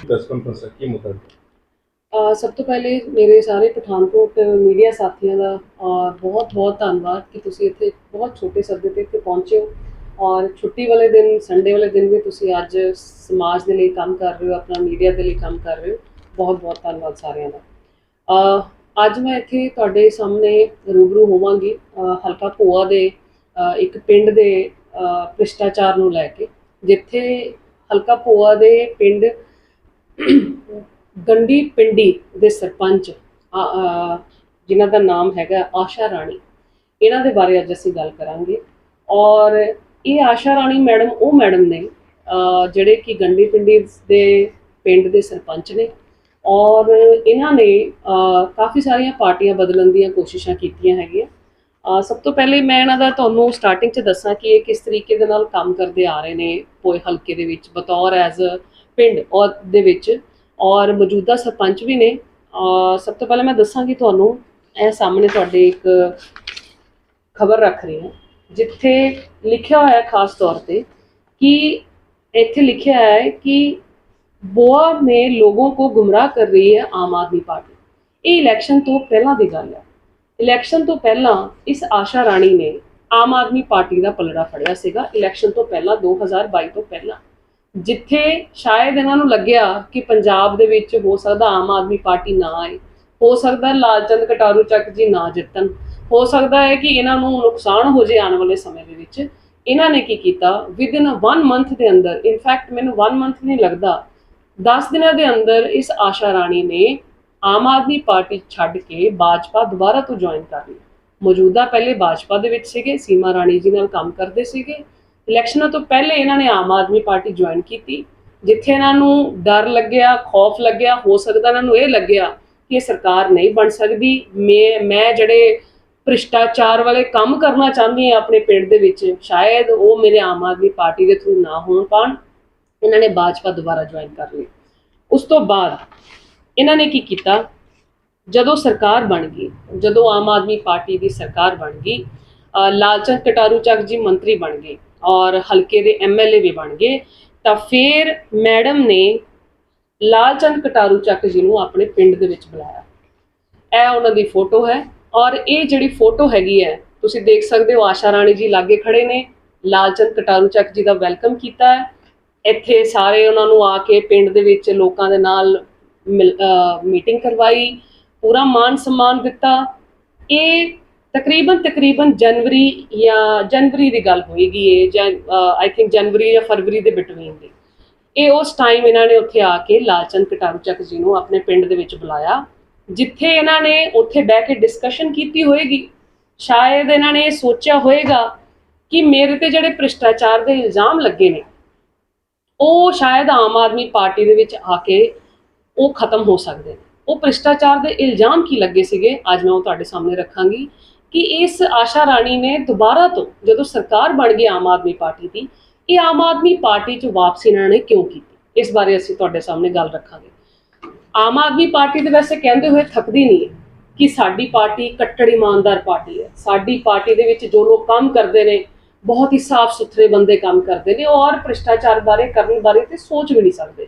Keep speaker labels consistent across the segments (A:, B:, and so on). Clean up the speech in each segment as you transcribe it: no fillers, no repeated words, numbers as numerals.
A: Press conference की मुद्दा
B: ਸਭ ਤੋਂ ਪਹਿਲੇ ਮੇਰੇ ਸਾਰੇ ਪਠਾਨਕੋਟ ਮੀਡੀਆ ਸਾਥੀਆਂ ਦਾ ਬਹੁਤ-ਬਹੁਤ ਧੰਨਵਾਦ ਕਿ ਤੁਸੀਂ ਇੱਥੇ ਬਹੁਤ ਛੋਟੇ ਸੱਦੇ ਤੇ ਇੱਥੇ ਪਹੁੰਚੇ ਹੋ ਔਰ ਛੁੱਟੀ ਵਾਲੇ ਦਿਨ ਸੰਡੇ ਵਾਲੇ ਦਿਨ ਵੀ ਤੁਸੀਂ ਅੱਜ ਸਮਾਜ ਦੇ ਲਈ ਕੰਮ ਕਰ ਰਹੇ ਹੋ, ਆਪਣਾ ਮੀਡੀਆ ਦੇ ਲਈ ਕੰਮ ਕਰ ਰਹੇ ਹੋ। ਬਹੁਤ-ਬਹੁਤ ਧੰਨਵਾਦ ਸਾਰਿਆਂ ਦਾ। ਅੱਜ ਮੈਂ ਇੱਥੇ ਤੁਹਾਡੇ ਸਾਹਮਣੇ ਰੂਬਰੂ ਹੋਵਾਂਗੀ ਹਲਕਾ ਭੋਆ ਦੇ ਇੱਕ ਪਿੰਡ ਦੇ ਭ੍ਰਿਸ਼ਟਾਚਾਰ ਨੂੰ ਲੈ ਕੇ, ਜਿੱਥੇ ਹਲਕਾ ਭੋਆ ਦੇ ਪਿੰਡ ਗੰਡੀ ਪਿੰਡੀ ਦੇ ਸਰਪੰਚ ਜਿਨ੍ਹਾਂ ਦਾ ਨਾਮ ਹੈਗਾ ਆਸ਼ਾ ਰਾਣੀ, ਇਹਨਾਂ ਦੇ ਬਾਰੇ ਅੱਜ ਅਸੀਂ ਗੱਲ ਕਰਾਂਗੇ। ਔਰ ਇਹ ਆਸ਼ਾ ਰਾਣੀ ਮੈਡਮ ਉਹ ਮੈਡਮ ਨੇ ਜਿਹੜੇ ਕਿ ਗੰਡੀ ਪਿੰਡੀ ਦੇ ਪਿੰਡ ਦੇ ਸਰਪੰਚ ਨੇ ਔਰ ਇਹਨਾਂ ਨੇ ਕਾਫੀ ਸਾਰੀਆਂ ਪਾਰਟੀਆਂ ਬਦਲਣ ਦੀਆਂ ਕੋਸ਼ਿਸ਼ਾਂ ਕੀਤੀਆਂ ਹੈਗੀਆਂ। ਸਭ ਤੋਂ ਪਹਿਲੇ ਮੈਂ ਇਹਨਾਂ ਦਾ ਤੁਹਾਨੂੰ ਸਟਾਰਟਿੰਗ 'ਚ ਦੱਸਾਂ ਕਿ ਇਹ ਕਿਸ ਤਰੀਕੇ ਦੇ ਨਾਲ ਕੰਮ ਕਰਦੇ ਆ ਰਹੇ ਨੇ ਭੋਏ ਹਲਕੇ ਦੇ ਵਿੱਚ ਬਤੌਰ ਐਜ਼ ਪਿੰਡ ਔਰ ਦੇ ਵਿੱਚ ਔਰ ਮੌਜੂਦਾ ਸਰਪੰਚ ਵੀ ਨੇ। ਸਭ ਤੋਂ ਪਹਿਲਾਂ ਮੈਂ ਦੱਸਾਂਗੀ ਤੁਹਾਨੂੰ, ਇਹ ਸਾਹਮਣੇ ਤੁਹਾਡੇ ਇੱਕ ਖਬਰ ਰੱਖ ਰਹੀ ਹਾਂ ਜਿੱਥੇ ਲਿਖਿਆ ਹੋਇਆ ਖਾਸ ਤੌਰ ਤੇ ਕਿ ਇੱਥੇ ਲਿਖਿਆ ਹੈ ਕਿ बोआ में लोगों को गुमराह कर रही है आम आदमी पार्टी। ये इलैक्शन तो पहला की गल है। इलैक्शन तो पहला इस आशा राणी ने आम आदमी पार्टी का पलड़ा फड़िया सीगा। इलैक्शन तो पहला 2022 तो पहला जिथे शायद इन्हों लग्या कि पंजाब दे विच हो सकता आम आदमी पार्टी ना आए, हो सकता लालचंद कटारू चक जी ना जितन, हो सकता है कि इन्हों नुकसान हो जाए आने वाले समय के विच। इन्होंने की किया विद इन 1 मंथ के अंदर, इनफैक्ट मैनूं 1 मंथ नहीं लगता, 10 दिनों के अंदर इस आशा राणी ने आम आदमी पार्टी छड्ड के भाजपा दोबारा तो ज्वाइन कर ली। मौजूदा पहले भाजपा दे विच सीगे, सीमा राणी जी नाल काम करते सीगे। इलैक्शनों तो पहले इन्होंने आम आदमी पार्टी ज्वाइन की, जिथे इन्हों डर लग्या, खौफ लग्या, हो सकता इन्हों ये लग्या कि ये सरकार नहीं बन सकती, मैं जड़े भ्रिष्टाचार वाले काम करना चाहती हाँ अपने पिंड दे विच, शायद वो मेरे आम आदमी पार्टी के थ्रू ना हो पाण। इन्होंने भाजपा दोबारा ज्वाइन कर ली। उस तो बाद इन्होंने की किया, जदों सरकार बन गई, जदों आम आदमी पार्टी की सरकार बन गई, लालचंद कटारू चक जी मंत्री बन गए और हल्के के MLA भी बन गए, तो फिर मैडम ने लालचंद कटारू चक जी को अपने पिंड दे विच बुलाया। यह उन्हों की फोटो है और ये जिहड़ी फोटो हैगी है तुसीं देख सकते हो, आशा राणी जी लागे खड़े ने, लालचंद कटारू चक जी का वेलकम किया है। ਇੱਥੇ ਸਾਰੇ ਉਹਨਾਂ ਨੂੰ ਆ ਕੇ ਪਿੰਡ ਦੇ ਵਿੱਚ ਲੋਕਾਂ ਦੇ ਨਾਲ ਮੀਟਿੰਗ ਕਰਵਾਈ, ਪੂਰਾ ਮਾਨ ਸਨਮਾਨ ਦਿੱਤਾ। ਇਹ ਤਕਰੀਬਨ ਜਨਵਰੀ ਜਾਂ ਜਨਵਰੀ ਦੀ ਗੱਲ ਹੋਏਗੀ, ਇਹ ਆਈ ਥਿੰਕ ਜਨਵਰੀ ਜਾਂ ਫਰਵਰੀ ਦੇ ਬਿਟਵੀਨ ਦੀ। ਇਹ ਉਸ ਟਾਈਮ ਇਹਨਾਂ ਨੇ ਉੱਥੇ ਆ ਕੇ ਲਾਲਚੰਦ ਕਟਾਰੂ ਚੱਕ ਜੀ ਨੂੰ ਆਪਣੇ ਪਿੰਡ ਦੇ ਵਿੱਚ ਬੁਲਾਇਆ, ਜਿੱਥੇ ਇਹਨਾਂ ਨੇ ਉੱਥੇ ਬਹਿ ਕੇ ਡਿਸਕਸ਼ਨ ਕੀਤੀ ਹੋਏਗੀ। ਸ਼ਾਇਦ ਇਹਨਾਂ ਨੇ ਇਹ ਸੋਚਿਆ ਹੋਏਗਾ ਕਿ ਮੇਰੇ ਤੇ ਜਿਹੜੇ ਭ੍ਰਿਸ਼ਟਾਚਾਰ ਦੇ ਇਲਜ਼ਾਮ ਲੱਗੇ ਨੇ ਉਹ ਸ਼ਾਇਦ ਆਮ ਆਦਮੀ ਪਾਰਟੀ ਦੇ ਵਿੱਚ ਆ ਕੇ ਉਹ ਖਤਮ ਹੋ ਸਕਦੇ ਨੇ। ਉਹ ਭ੍ਰਿਸ਼ਟਾਚਾਰ ਦੇ ਇਲਜ਼ਾਮ ਕੀ ਲੱਗੇ ਸੀਗੇ, ਅੱਜ ਮੈਂ ਉਹ ਤੁਹਾਡੇ ਸਾਹਮਣੇ ਰੱਖਾਂਗੀ ਕਿ ਇਸ ਆਸ਼ਾ ਰਾਣੀ ਨੇ ਦੁਬਾਰਾ ਤੋਂ ਜਦੋਂ ਸਰਕਾਰ ਬਣ ਗਈ ਆਮ ਆਦਮੀ ਪਾਰਟੀ ਦੀ, ਇਹ ਆਮ ਆਦਮੀ ਪਾਰਟੀ 'ਚ ਵਾਪਸੀ ਇਹਨਾਂ ਨੇ ਕਿਉਂ ਕੀਤੀ, ਇਸ ਬਾਰੇ ਅਸੀਂ ਤੁਹਾਡੇ ਸਾਹਮਣੇ ਗੱਲ ਰੱਖਾਂਗੇ। ਆਮ ਆਦਮੀ ਪਾਰਟੀ ਦੇ ਵੈਸੇ ਕਹਿੰਦੇ ਹੋਏ ਥੱਕਦੀ ਨਹੀਂ ਹੈ ਕਿ ਸਾਡੀ ਪਾਰਟੀ ਕੱਟੜ ਇਮਾਨਦਾਰ ਪਾਰਟੀ ਹੈ, ਸਾਡੀ ਪਾਰਟੀ ਦੇ ਵਿੱਚ ਜੋ ਲੋਕ ਕੰਮ ਕਰਦੇ ਨੇ बहुत ही साफ सुथरे बंदे काम करते हैं और भ्रिष्टाचार बारे करने बारे तो सोच भी नहीं सकते।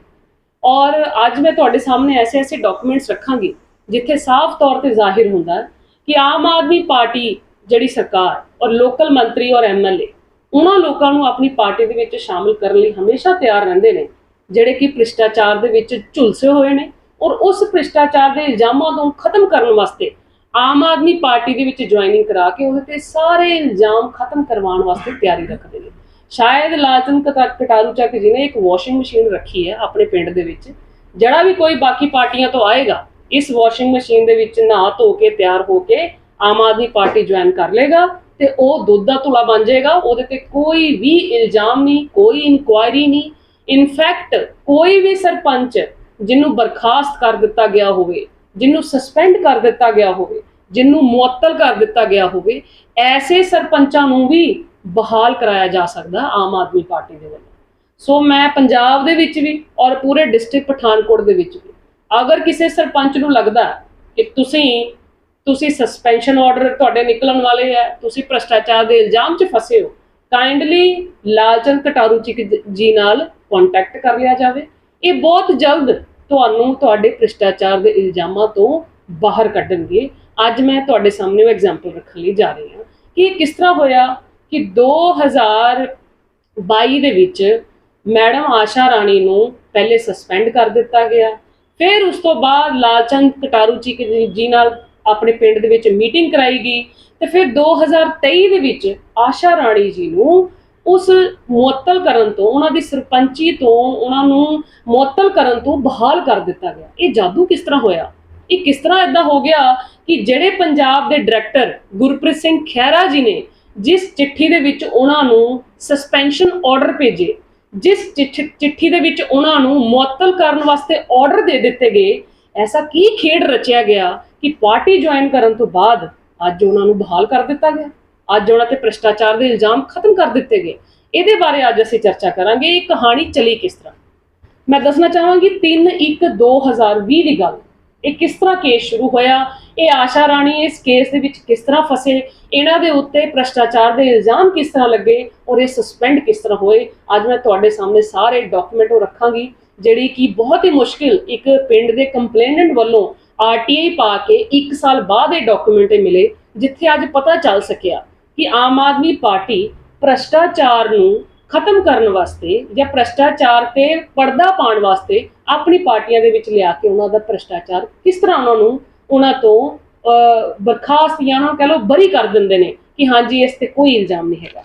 B: और अज मैं तुहाडे सामने ऐसे ऐसे डॉक्यूमेंट्स रखांगी जिथे साफ तौर पर जाहिर होंदा है कि आम आदमी पार्टी जिहड़ी सरकार और लोकल मंत्री और MLA उन्हां लोकां नूं अपनी पार्टी दे विच शामिल करने लई हमेशा तैयार रहिंदे ने जिहड़े कि भ्रिष्टाचार दे विच झुलसे होए ने और उस भ्रिष्टाचार के इल्जामां तों खत्म करने वास्ते आम आदमी पार्टी के विच ज्वाइनिंग करा के उहते सारे इल्जाम खत्म करवाने वास्ते तैयारी रखते हैं। शायद लालचंद कटारू चक जी ने एक वॉशिंग मशीन रखी है अपने पिंड दे विच, जड़ा भी कोई बाकी पार्टियां तो आएगा इस वॉशिंग मशीन दे विच नहा धो के तैयार होके आम आदमी पार्टी ज्वाइन कर लेगा तो वह दुध का धुला बन जाएगा। उहदे ते कोई भी इल्जाम नहीं, कोई इंक्वायरी नहीं। इनफैक्ट कोई भी सरपंच जिन्होंने बर्खास्त कर दिता गया होवे, जिन्हों सस्पेंड कर दिता गया होवे, जिन्हों मुअत्तल कर दिता गया होवे, ऐसे सरपंचां नूं भी बहाल कराया जा सकदा आम आदमी पार्टी दे वल्लों। सो मैं पंजाब दे विच भी और पूरे डिस्ट्रिक्ट पठानकोट दे विच भी अगर किसी सरपंच नूं लगदा कि तुसीं सस्पेंशन ऑर्डर तुहाडे निकलण वाले है, तुसीं भ्रष्टाचार दे इल्जाम च फसे हो, काइंडली लालचंद कटारू जी नाल ਕੰਟੈਕਟ ਕਰ ਲਿਆ ਜਾਵੇ। ਇਹ ਬਹੁਤ ਜਲਦ ਤੁਹਾਨੂੰ ਤੁਹਾਡੇ ਭ੍ਰਿਸ਼ਟਾਚਾਰ ਦੇ ਇਲਜ਼ਾਮਾਂ ਤੋਂ ਬਾਹਰ ਕੱਢਣਗੇ। ਅੱਜ ਮੈਂ ਤੁਹਾਡੇ ਸਾਹਮਣੇ ਉਹ ਐਗਜ਼ਾਮਪਲ ਰੱਖਣ ਲਈ ਜਾ ਰਹੀ ਹਾਂ ਕਿ ਇਹ ਕਿਸ ਤਰ੍ਹਾਂ ਹੋਇਆ ਕਿ 2022 ਦੇ ਵਿੱਚ ਮੈਡਮ ਆਸ਼ਾ ਰਾਣੀ ਨੂੰ ਪਹਿਲੇ ਸਸਪੈਂਡ ਕਰ ਦਿੱਤਾ ਗਿਆ, ਫਿਰ ਉਸ ਤੋਂ ਬਾਅਦ ਲਾਲਚੰਦ ਕਟਾਰੂ ਜੀ ਨਾਲ ਆਪਣੇ ਪਿੰਡ ਦੇ ਵਿੱਚ ਮੀਟਿੰਗ ਕਰਾਈ ਗਈ, ਤੇ ਫਿਰ 2023 ਦੇ ਵਿੱਚ ਆਸ਼ਾ ਰਾਣੀ ਜੀ ਨੂੰ ਉਸ ਮੁਅੱਤਲ ਕਰਨ ਤੋਂ, ਉਹਨਾਂ ਦੀ ਸਰਪੰਚੀ ਤੋਂ ਉਹਨਾਂ ਨੂੰ ਮੁਅੱਤਲ ਕਰਨ ਤੋਂ ਬਹਾਲ ਕਰ ਦਿੱਤਾ ਗਿਆ। ਇਹ ਜਾਦੂ ਕਿਸ ਤਰ੍ਹਾਂ ਹੋਇਆ? ਇਹ ਕਿਸ ਤਰ੍ਹਾਂ ਇਦਾਂ ਹੋ ਗਿਆ ਕਿ ਜਿਹੜੇ ਪੰਜਾਬ ਦੇ ਡਾਇਰੈਕਟਰ ਗੁਰਪ੍ਰੀਤ ਸਿੰਘ ਖਹਿਰਾ ਜੀ ਨੇ ਜਿਸ ਚਿੱਠੀ ਦੇ ਵਿੱਚ ਉਹਨਾਂ ਨੂੰ ਸਸਪੈਂਸ਼ਨ ਆਰਡਰ ਭੇਜੇ, ਜਿਸ ਚਿੱਠੀ ਦੇ ਵਿੱਚ ਉਹਨਾਂ ਨੂੰ ਮੁਅੱਤਲ ਕਰਨ ਵਾਸਤੇ ਆਰਡਰ ਦੇ ਦਿੱਤੇ ਗਏ, ਐਸਾ ਕੀ ਖੇਡ ਰਚਿਆ ਗਿਆ ਕਿ ਪਾਰਟੀ ਜੁਆਇਨ ਕਰਨ ਤੋਂ ਬਾਅਦ ਅੱਜ ਉਹਨਾਂ ਨੂੰ ਬਹਾਲ ਕਰ ਦਿੱਤਾ ਗਿਆ, ਅੱਜ ਉਹਨਾਂ ਤੇ ਭ੍ਰਿਸ਼ਟਾਚਾਰ ਦੇ ਇਲਜ਼ਾਮ ਖਤਮ ਕਰ ਦਿੱਤੇ ਗਏ। ਇਹਦੇ ਬਾਰੇ ਅੱਜ ਅਸੀਂ ਚਰਚਾ ਕਰਾਂਗੇ। ਇਹ ਕਹਾਣੀ ਚਲੀ ਕਿਸ ਤਰ੍ਹਾਂ। ਮੈਂ ਦੱਸਣਾ ਚਾਹਾਂਗੀ 3/1/2020 ਦੀ ਗੱਲ। ਇਹ ਕਿਸ ਤਰ੍ਹਾਂ ਕੇਸ ਸ਼ੁਰੂ ਹੋਇਆ, ਇਹ ਆਸ਼ਾ ਰਾਣੀ ਇਸ ਕੇਸ ਦੇ ਵਿੱਚ ਕਿਸ ਤਰ੍ਹਾਂ ਫਸੇ, ਇਹਨਾਂ ਦੇ ਉੱਤੇ ਭ੍ਰਿਸ਼ਟਾਚਾਰ ਦੇ ਇਲਜ਼ਾਮ ਕਿਸ ਤਰ੍ਹਾਂ ਲੱਗੇ ਔਰ ਇਹ ਸਸਪੈਂਡ ਕਿਸ ਤਰ੍ਹਾਂ ਹੋਏ, ਅੱਜ ਮੈਂ ਤੁਹਾਡੇ ਸਾਹਮਣੇ ਸਾਰੇ ਡਾਕੂਮੈਂਟ ਉਹ ਰੱਖਾਂਗੀ, ਜਿਹੜੀ ਕਿ ਬਹੁਤ ਹੀ ਮੁਸ਼ਕਿਲ ਇੱਕ ਪਿੰਡ ਦੇ ਕੰਪਲੇਨੈਂਟ ਵੱਲੋਂ RTI ਪਾ ਕੇ 1 ਸਾਲ ਬਾਅਦ ਇਹ ਡਾਕੂਮੈਂਟ ਮਿਲੇ, ਜਿੱਥੇ ਅੱਜ ਪਤਾ ਚੱਲ ਸਕਿਆ ਕਿ ਆਮ ਆਦਮੀ ਪਾਰਟੀ ਭ੍ਰਿਸ਼ਟਾਚਾਰ ਨੂੰ ਖਤਮ ਕਰਨ ਵਾਸਤੇ ਜਾਂ ਭ੍ਰਿਸ਼ਟਾਚਾਰ ਤੇ ਪਰਦਾ ਪਾਉਣ ਵਾਸਤੇ ਆਪਣੀ ਪਾਰਟੀਆਂ ਦੇ ਵਿੱਚ ਲਿਆ ਕੇ ਉਹਨਾਂ ਦਾ ਭ੍ਰਿਸ਼ਟਾਚਾਰ ਕਿਸ ਤਰ੍ਹਾਂ ਉਹਨਾਂ ਤੋਂ ਬਰਖਾਸਤ ਜਾਂ ਉਹਨਾਂ ਕਹਿ ਲਓ ਬਰੀ ਕਰ ਦਿੰਦੇ ਨੇ ਕਿ ਹਾਂਜੀ ਇਸ ਤੇ ਕੋਈ ਇਲਜ਼ਾਮ ਨਹੀਂ ਹੈਗਾ।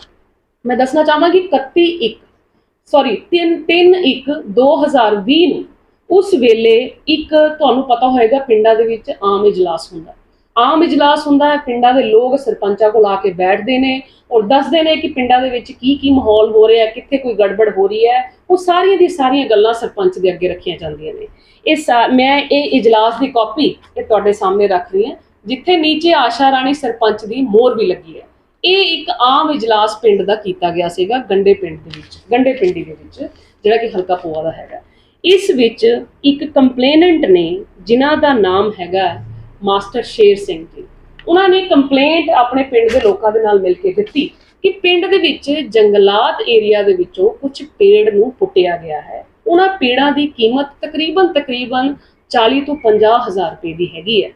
B: ਮੈਂ ਦੱਸਣਾ ਚਾਹਾਂਗੀ 3/1/2020 ਨੂੰ ਉਸ ਵੇਲੇ ਇੱਕ ਤੁਹਾਨੂੰ ਪਤਾ ਹੋਏਗਾ ਪਿੰਡਾਂ ਦੇ ਵਿੱਚ ਆਮ ਇਜਲਾਸ ਹੁੰਦਾ। ਆਮ ਇਜਲਾਸ ਹੁੰਦਾ ਹੈ, ਪਿੰਡਾਂ ਦੇ ਲੋਕ ਸਰਪੰਚਾਂ ਕੋਲ ਆ ਕੇ ਬੈਠਦੇ ਨੇ ਔਰ ਦੱਸਦੇ ਨੇ ਕਿ ਪਿੰਡਾਂ ਦੇ ਵਿੱਚ ਕੀ ਮਾਹੌਲ ਹੋ ਰਿਹਾ, ਕਿੱਥੇ ਕੋਈ ਗੜਬੜ ਹੋ ਰਹੀ ਹੈ। ਉਹ ਸਾਰੀਆਂ ਦੀ ਸਾਰੀਆਂ ਗੱਲਾਂ ਸਰਪੰਚ ਦੇ ਅੱਗੇ ਰੱਖੀਆਂ ਜਾਂਦੀਆਂ ਨੇ। ਮੈਂ ਇਹ ਇਜਲਾਸ ਦੀ ਕਾਪੀ ਇਹ ਤੁਹਾਡੇ ਸਾਹਮਣੇ ਰੱਖ ਰਹੀ ਹਾਂ, ਜਿੱਥੇ ਨੀਚੇ ਆਸ਼ਾ ਰਾਣੀ ਸਰਪੰਚ ਦੀ ਮੋਹਰ ਵੀ ਲੱਗੀ ਹੈ। ਇਹ ਇੱਕ ਆਮ ਇਜਲਾਸ ਪਿੰਡ ਦਾ ਕੀਤਾ ਗਿਆ ਸੀਗਾ, ਗੰਡੇ ਪਿੰਡੀ ਦੇ ਵਿੱਚ, ਜਿਹੜਾ ਕਿ ਹਲਕਾ ਪੋਆ ਦਾ ਹੈਗਾ। ਇਸ ਵਿੱਚ ਇੱਕ ਕੰਪਲੇਨੈਂਟ ਨੇ ਜਿਨ੍ਹਾਂ ਦਾ ਨਾਮ ਹੈਗਾ ਮਾਸਟਰ ਸ਼ੇਰ ਸਿੰਘ ਜੀ। ਉਹਨਾਂ ਨੇ ਕੰਪਲੇਂਟ ਆਪਣੇ ਪਿੰਡ ਦੇ ਲੋਕਾਂ ਦੇ ਨਾਲ ਮਿਲ ਕੇ ਦਿੱਤੀ ਕਿ ਪਿੰਡ ਦੇ ਵਿੱਚ ਜੰਗਲਾਤ ਏਰੀਆ ਦੇ ਵਿੱਚੋਂ ਕੁਝ ਪੇੜ ਨੂੰ ਪੁੱਟਿਆ ਗਿਆ ਹੈ। ਉਹਨਾਂ ਪੇੜਾਂ ਦੀ ਕੀਮਤ ਤਕਰੀਬਨ 40 ਤੋਂ 50 ਹਜ਼ਾਰ ਰੁਪਏ ਦੀ ਹੈਗੀ ਹੈ।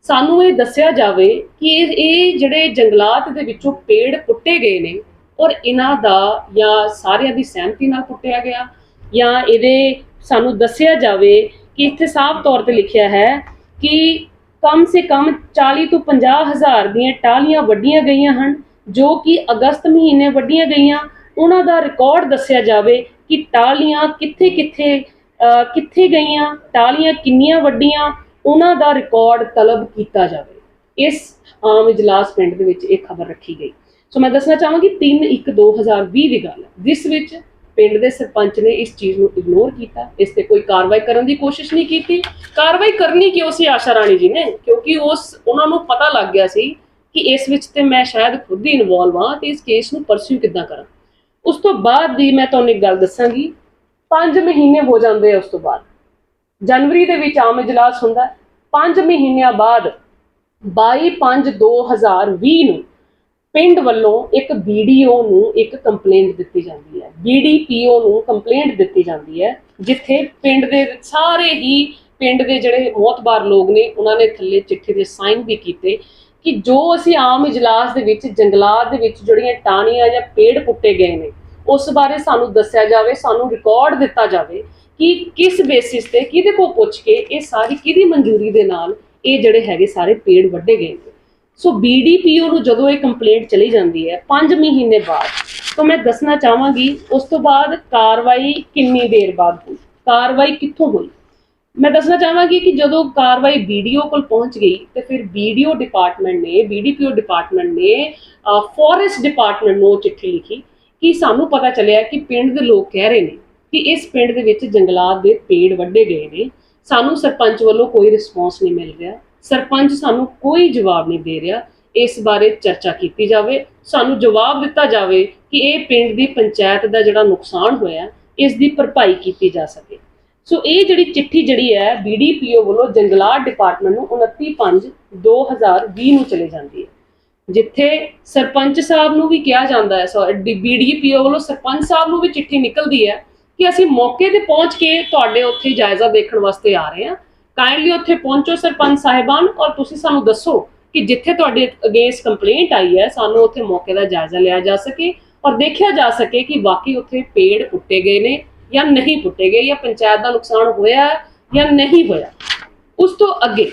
B: ਸਾਨੂੰ ਇਹ ਦੱਸਿਆ ਜਾਵੇ ਕਿ ਇਹ ਜਿਹੜੇ ਜੰਗਲਾਤ ਦੇ ਵਿੱਚੋਂ ਪੇੜ ਪੁੱਟੇ ਗਏ ਨੇ ਔਰ ਇਹਨਾਂ ਦਾ ਜਾਂ ਸਾਰਿਆਂ ਦੀ ਸਹਿਮਤੀ ਨਾਲ ਪੁੱਟਿਆ ਗਿਆ, ਜਾਂ ਇਹਦੇ ਸਾਨੂੰ ਦੱਸਿਆ ਜਾਵੇ ਕਿ ਇੱਥੇ ਸਾਫ਼ ਤੌਰ ਤੇ ਲਿਖਿਆ ਹੈ ਕਿ ਕਮ ਸੇ ਕਮ 40 ਤੋਂ 50 ਹਜ਼ਾਰ ਦੀਆਂ ਟਾਹਲੀਆਂ ਵੱਢੀਆਂ ਗਈਆਂ ਹਨ, ਜੋ ਕਿ ਅਗਸਤ ਮਹੀਨੇ ਵੱਢੀਆਂ ਗਈਆਂ। ਉਹਨਾਂ ਦਾ ਰਿਕਾਰਡ ਦੱਸਿਆ ਜਾਵੇ ਕਿ ਟਾਹਲੀਆਂ ਕਿੱਥੇ ਗਈਆਂ, ਟਾਹਲੀਆਂ ਕਿੰਨੀਆਂ ਵੱਡੀਆਂ, ਉਹਨਾਂ ਦਾ ਰਿਕਾਰਡ ਤਲਬ ਕੀਤਾ ਜਾਵੇ। ਇਸ ਆਮ ਇਜਲਾਸ ਪਿੰਡ ਦੇ ਵਿੱਚ ਇਹ ਖਬਰ ਰੱਖੀ ਗਈ। ਸੋ ਮੈਂ ਦੱਸਣਾ ਚਾਹਾਂਗੀ 3/1/2020 ਦੀ ਗੱਲ ਹੈ, ਜਿਸ ਵਿੱਚ ਪਿੰਡ ਦੇ ਸਰਪੰਚ ਨੇ ਇਸ ਚੀਜ਼ ਨੂੰ ਇਗਨੋਰ ਕੀਤਾ, ਇਸ ਤੇ ਕੋਈ ਕਾਰਵਾਈ ਕਰਨ ਦੀ ਕੋਸ਼ਿਸ਼ ਨਹੀਂ ਕੀਤੀ। ਕਾਰਵਾਈ ਕਰਨੀ ਕਿਉਂ ਸੀ ਆਸ਼ਾ ਰਾਣੀ ਜੀ ਨੇ, ਕਿਉਂਕਿ ਉਹਨਾਂ ਨੂੰ ਪਤਾ ਲੱਗ ਗਿਆ ਸੀ ਕਿ ਇਸ ਵਿੱਚ ਤੇ ਮੈਂ ਸ਼ਾਇਦ ਖੁਦ ਹੀ ਇਨਵੋਲਵ ਹਾਂ ਤੇ ਇਸ ਕੇਸ ਨੂੰ ਪਰਸਿਊ ਕਿੱਦਾਂ ਕਰਾਂ। ਉਸ ਤੋਂ ਬਾਅਦ ਦੀ ਮੈਂ ਤੁਹਾਨੂੰ ਇੱਕ ਗੱਲ ਦੱਸਾਂਗੀ, 5 ਮਹੀਨੇ ਹੋ ਜਾਂਦੇ ਆ। ਉਸ ਤੋਂ ਬਾਅਦ ਜਨਵਰੀ ਦੇ ਵਿੱਚ ਆਮ ਇਜਲਾਸ ਹੁੰਦਾ, 5 ਮਹੀਨਿਆਂ ਬਾਅਦ 22/5/2020 ਨੂੰ ਪਿੰਡ ਵੱਲੋਂ ਇੱਕ BDO ਨੂੰ ਇੱਕ ਕੰਪਲੇਂਟ ਦਿੱਤੀ ਜਾਂਦੀ ਹੈ, BDPO ਨੂੰ ਕੰਪਲੇਂਟ ਦਿੱਤੀ ਜਾਂਦੀ ਹੈ, ਜਿੱਥੇ ਪਿੰਡ ਦੇ ਸਾਰੇ ਹੀ ਪਿੰਡ ਦੇ ਜਿਹੜੇ ਮੋਹਤਬਾਰ ਲੋਕ ਨੇ ਉਹਨਾਂ ਨੇ ਥੱਲੇ ਚਿੱਠੀ ਦੇ ਸਾਈਨ ਵੀ ਕੀਤੇ ਕਿ ਜੋ ਅਸੀਂ ਆਮ ਇਜਲਾਸ ਦੇ ਵਿੱਚ ਜੰਗਲਾਤ ਦੇ ਵਿੱਚ ਜਿਹੜੀਆਂ ਟਾਹਣੀਆਂ ਜਾਂ ਪੇੜ ਪੁੱਟੇ ਗਏ ਨੇ ਉਸ ਬਾਰੇ ਸਾਨੂੰ ਦੱਸਿਆ ਜਾਵੇ, ਸਾਨੂੰ ਰਿਕਾਰਡ ਦਿੱਤਾ ਜਾਵੇ ਕਿ ਕਿਸ ਬੇਸਿਸ ਤੇ ਕਿਹਦੇ ਕੋਲ ਪੁੱਛ ਕੇ ਇਹ ਸਾਰੀ ਕਿਹਦੀ ਮਨਜ਼ੂਰੀ ਦੇ ਨਾਲ ਇਹ ਜਿਹੜੇ ਹੈਗੇ ਸਾਰੇ ਪੇੜ ਵੱਢੇ ਗਏ ਨੇ। ਸੋ BDPO ਨੂੰ ਜਦੋਂ ਇਹ ਕੰਪਲੇਂਟ ਚਲੀ ਜਾਂਦੀ ਹੈ 5 ਮਹੀਨੇ ਬਾਅਦ, ਤਾਂ ਮੈਂ ਦੱਸਣਾ ਚਾਹਾਂਗੀ ਉਸ ਤੋਂ ਬਾਅਦ ਕਾਰਵਾਈ ਕਿੰਨੀ ਦੇਰ ਬਾਅਦ ਹੋਈ, ਕਾਰਵਾਈ ਕਿੱਥੋਂ ਹੋਈ। ਮੈਂ ਦੱਸਣਾ ਚਾਹਾਂਗੀ ਕਿ ਜਦੋਂ ਕਾਰਵਾਈ BDO ਕੋਲ ਪਹੁੰਚ ਗਈ ਤੇ ਫਿਰ BDPO ਡਿਪਾਰਟਮੈਂਟ ਨੇ ਫੋਰੈਸਟ ਡਿਪਾਰਟਮੈਂਟ ਨੂੰ ਚਿੱਠੀ ਲਿਖੀ ਕਿ ਸਾਨੂੰ ਪਤਾ ਚੱਲਿਆ ਕਿ ਪਿੰਡ ਦੇ ਲੋਕ ਕਹਿ ਰਹੇ ਨੇ ਕਿ ਇਸ ਪਿੰਡ ਦੇ ਵਿੱਚ ਜੰਗਲਾਤ ਦੇ ਪੇੜ ਵੱਢੇ ਗਏ ਨੇ, ਸਾਨੂੰ ਸਰਪੰਚ ਵੱਲੋਂ ਕੋਈ ਰਿਸਪੌਂਸ ਨਹੀਂ ਮਿਲ ਰਿਹਾ, ਸਰਪੰਚ ਸਾਨੂੰ ਕੋਈ ਜਵਾਬ ਨਹੀਂ ਦੇ ਰਿਹਾ, ਇਸ ਬਾਰੇ ਚਰਚਾ ਕੀਤੀ ਜਾਵੇ, ਸਾਨੂੰ ਜਵਾਬ ਦਿੱਤਾ ਜਾਵੇ ਕਿ ਇਹ ਪਿੰਡ ਦੀ ਪੰਚਾਇਤ ਦਾ ਜਿਹੜਾ ਨੁਕਸਾਨ ਹੋਇਆ ਇਸ ਦੀ ਭਰਪਾਈ ਕੀਤੀ ਜਾ ਸਕੇ। ਸੋ ਇਹ ਜਿਹੜੀ ਚਿੱਠੀ ਜਿਹੜੀ ਹੈ BDPO ਵੱਲੋਂ ਜੰਗਲਾਤ ਡਿਪਾਰਟਮੈਂਟ ਨੂੰ 29/5/2020 ਨੂੰ ਚਲੇ ਜਾਂਦੀ ਹੈ, ਜਿੱਥੇ ਸਰਪੰਚ ਸਾਹਿਬ ਨੂੰ ਵੀ ਕਿਹਾ ਜਾਂਦਾ ਹੈ, BDPO ਵੱਲੋਂ ਸਰਪੰਚ ਸਾਹਿਬ ਨੂੰ ਵੀ ਚਿੱਠੀ ਨਿਕਲਦੀ ਹੈ कि ਅਸੀਂ ਮੌਕੇ ਤੇ ਪਹੁੰਚ ਕੇ ਤੁਹਾਡੇ ਉੱਥੇ ਜਾਇਜ਼ਾ ਦੇਖਣ ਵਾਸਤੇ ਆ ਰਹੇ ਹਾਂ। ਕਾਈਂਡਲੀ ਉੱਥੇ ਪਹੁੰਚੋ ਸਰਪੰਚ ਸਾਹਿਬਾਨ, ਔਰ ਤੁਸੀਂ ਸਾਨੂੰ ਦੱਸੋ ਕਿ ਜਿੱਥੇ ਤੁਹਾਡੇ ਅਗੇਂਸਟ ਕੰਪਲੇਂਟ ਆਈ ਹੈ ਸਾਨੂੰ ਉੱਥੇ ਮੌਕੇ ਦਾ ਜਾਇਜ਼ਾ ਲਿਆ ਜਾ ਸਕੇ ਔਰ ਦੇਖਿਆ ਜਾ ਸਕੇ ਕਿ ਵਾਕਈ ਉੱਥੇ ਪੇੜ ਪੁੱਟੇ ਗਏ ਨੇ ਜਾਂ ਨਹੀਂ ਪੁੱਟੇ ਗਏ, ਜਾਂ ਪੰਚਾਇਤ ਦਾ ਨੁਕਸਾਨ ਹੋਇਆ ਜਾਂ ਨਹੀਂ ਹੋਇਆ। ਉਸ ਤੋਂ ਅੱਗੇ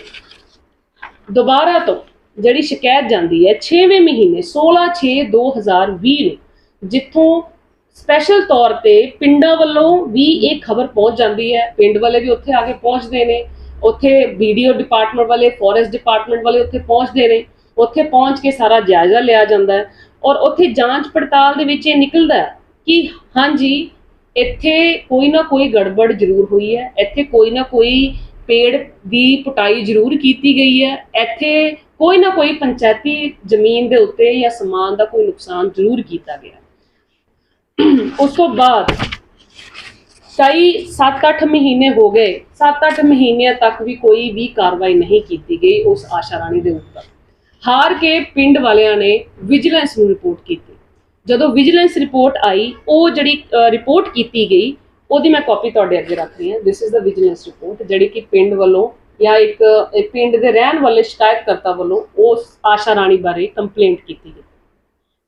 B: ਦੁਬਾਰਾ ਤੋਂ ਜਿਹੜੀ ਸ਼ਿਕਾਇਤ ਜਾਂਦੀ ਹੈ 6ਵੇਂ ਮਹੀਨੇ 16/6/2020 ਨੂੰ, ਜਿੱਥੋਂ ਸਪੈਸ਼ਲ ਤੌਰ ਤੇ ਪਿੰਡਾਂ ਵੱਲੋਂ ਵੀ ਇਹ ਖਬਰ ਪਹੁੰਚ ਜਾਂਦੀ ਹੈ। ਪਿੰਡ ਵਾਲੇ ਵੀ ਉੱਥੇ ਆ ਕੇ ਪਹੁੰਚਦੇ ਨੇ, ਉੱਥੇ ਵੀਡੀਓ ਡਿਪਾਰਟਮੈਂਟ ਵਾਲੇ, ਫੋਰੈਸਟ ਡਿਪਾਰਟਮੈਂਟ ਵਾਲੇ ਉੱਥੇ ਪਹੁੰਚਦੇ ਨੇ। ਉੱਥੇ ਪਹੁੰਚ ਕੇ ਸਾਰਾ ਜਾਇਜ਼ਾ ਲਿਆ ਜਾਂਦਾ ਹੈ ਔਰ ਉੱਥੇ ਜਾਂਚ ਪੜਤਾਲ ਦੇ ਵਿੱਚ ਇਹ ਨਿਕਲਦਾ ਹੈ ਕਿ ਹਾਂਜੀ ਇੱਥੇ ਕੋਈ ਨਾ ਕੋਈ ਗੜਬੜ ਜ਼ਰੂਰ ਹੋਈ ਹੈ, ਇੱਥੇ ਕੋਈ ਨਾ ਕੋਈ ਪੇੜ ਦੀ ਪੁਟਾਈ ਜ਼ਰੂਰ ਕੀਤੀ ਗਈ ਹੈ, ਇੱਥੇ ਕੋਈ ਨਾ ਕੋਈ ਪੰਚਾਇਤੀ ਜ਼ਮੀਨ ਦੇ ਉੱਤੇ ਜਾਂ ਸਮਾਨ ਦਾ ਕੋਈ ਨੁਕਸਾਨ ਜ਼ਰੂਰ ਕੀਤਾ ਗਿਆ। ਉਸ ਤੋਂ ਬਾਅਦ ਕਈ 7-8 ਮਹੀਨੇ ਹੋ ਗਏ, 7-8 ਮਹੀਨਿਆਂ ਤੱਕ ਵੀ ਕੋਈ ਵੀ ਕਾਰਵਾਈ ਨਹੀਂ ਕੀਤੀ ਗਈ ਉਸ ਆਸ਼ਾ ਰਾਣੀ ਦੇ ਉੱਪਰ। ਹਾਰ ਕੇ ਪਿੰਡ ਵਾਲਿਆਂ ਨੇ ਵਿਜੀਲੈਂਸ ਨੂੰ ਰਿਪੋਰਟ ਕੀਤੀ। ਜਦੋਂ ਵਿਜੀਲੈਂਸ ਰਿਪੋਰਟ ਆਈ, ਉਹ ਜਿਹੜੀ ਰਿਪੋਰਟ ਕੀਤੀ ਗਈ ਉਹਦੀ ਮੈਂ ਕਾਪੀ ਤੁਹਾਡੇ ਅੱਗੇ ਰੱਖ ਰਹੀ ਹਾਂ। This is the vigilance report, ਜਿਹੜੀ ਕਿ ਪਿੰਡ ਵੱਲੋਂ ਜਾਂ ਇੱਕ ਪਿੰਡ ਦੇ ਰਹਿਣ ਵਾਲੇ ਸ਼ਿਕਾਇਤਕਰਤਾ ਵੱਲੋਂ ਉਸ ਆਸ਼ਾ ਰਾਣੀ ਬਾਰੇ ਕੰਪਲੇਂਟ ਕੀਤੀ ਗਈ,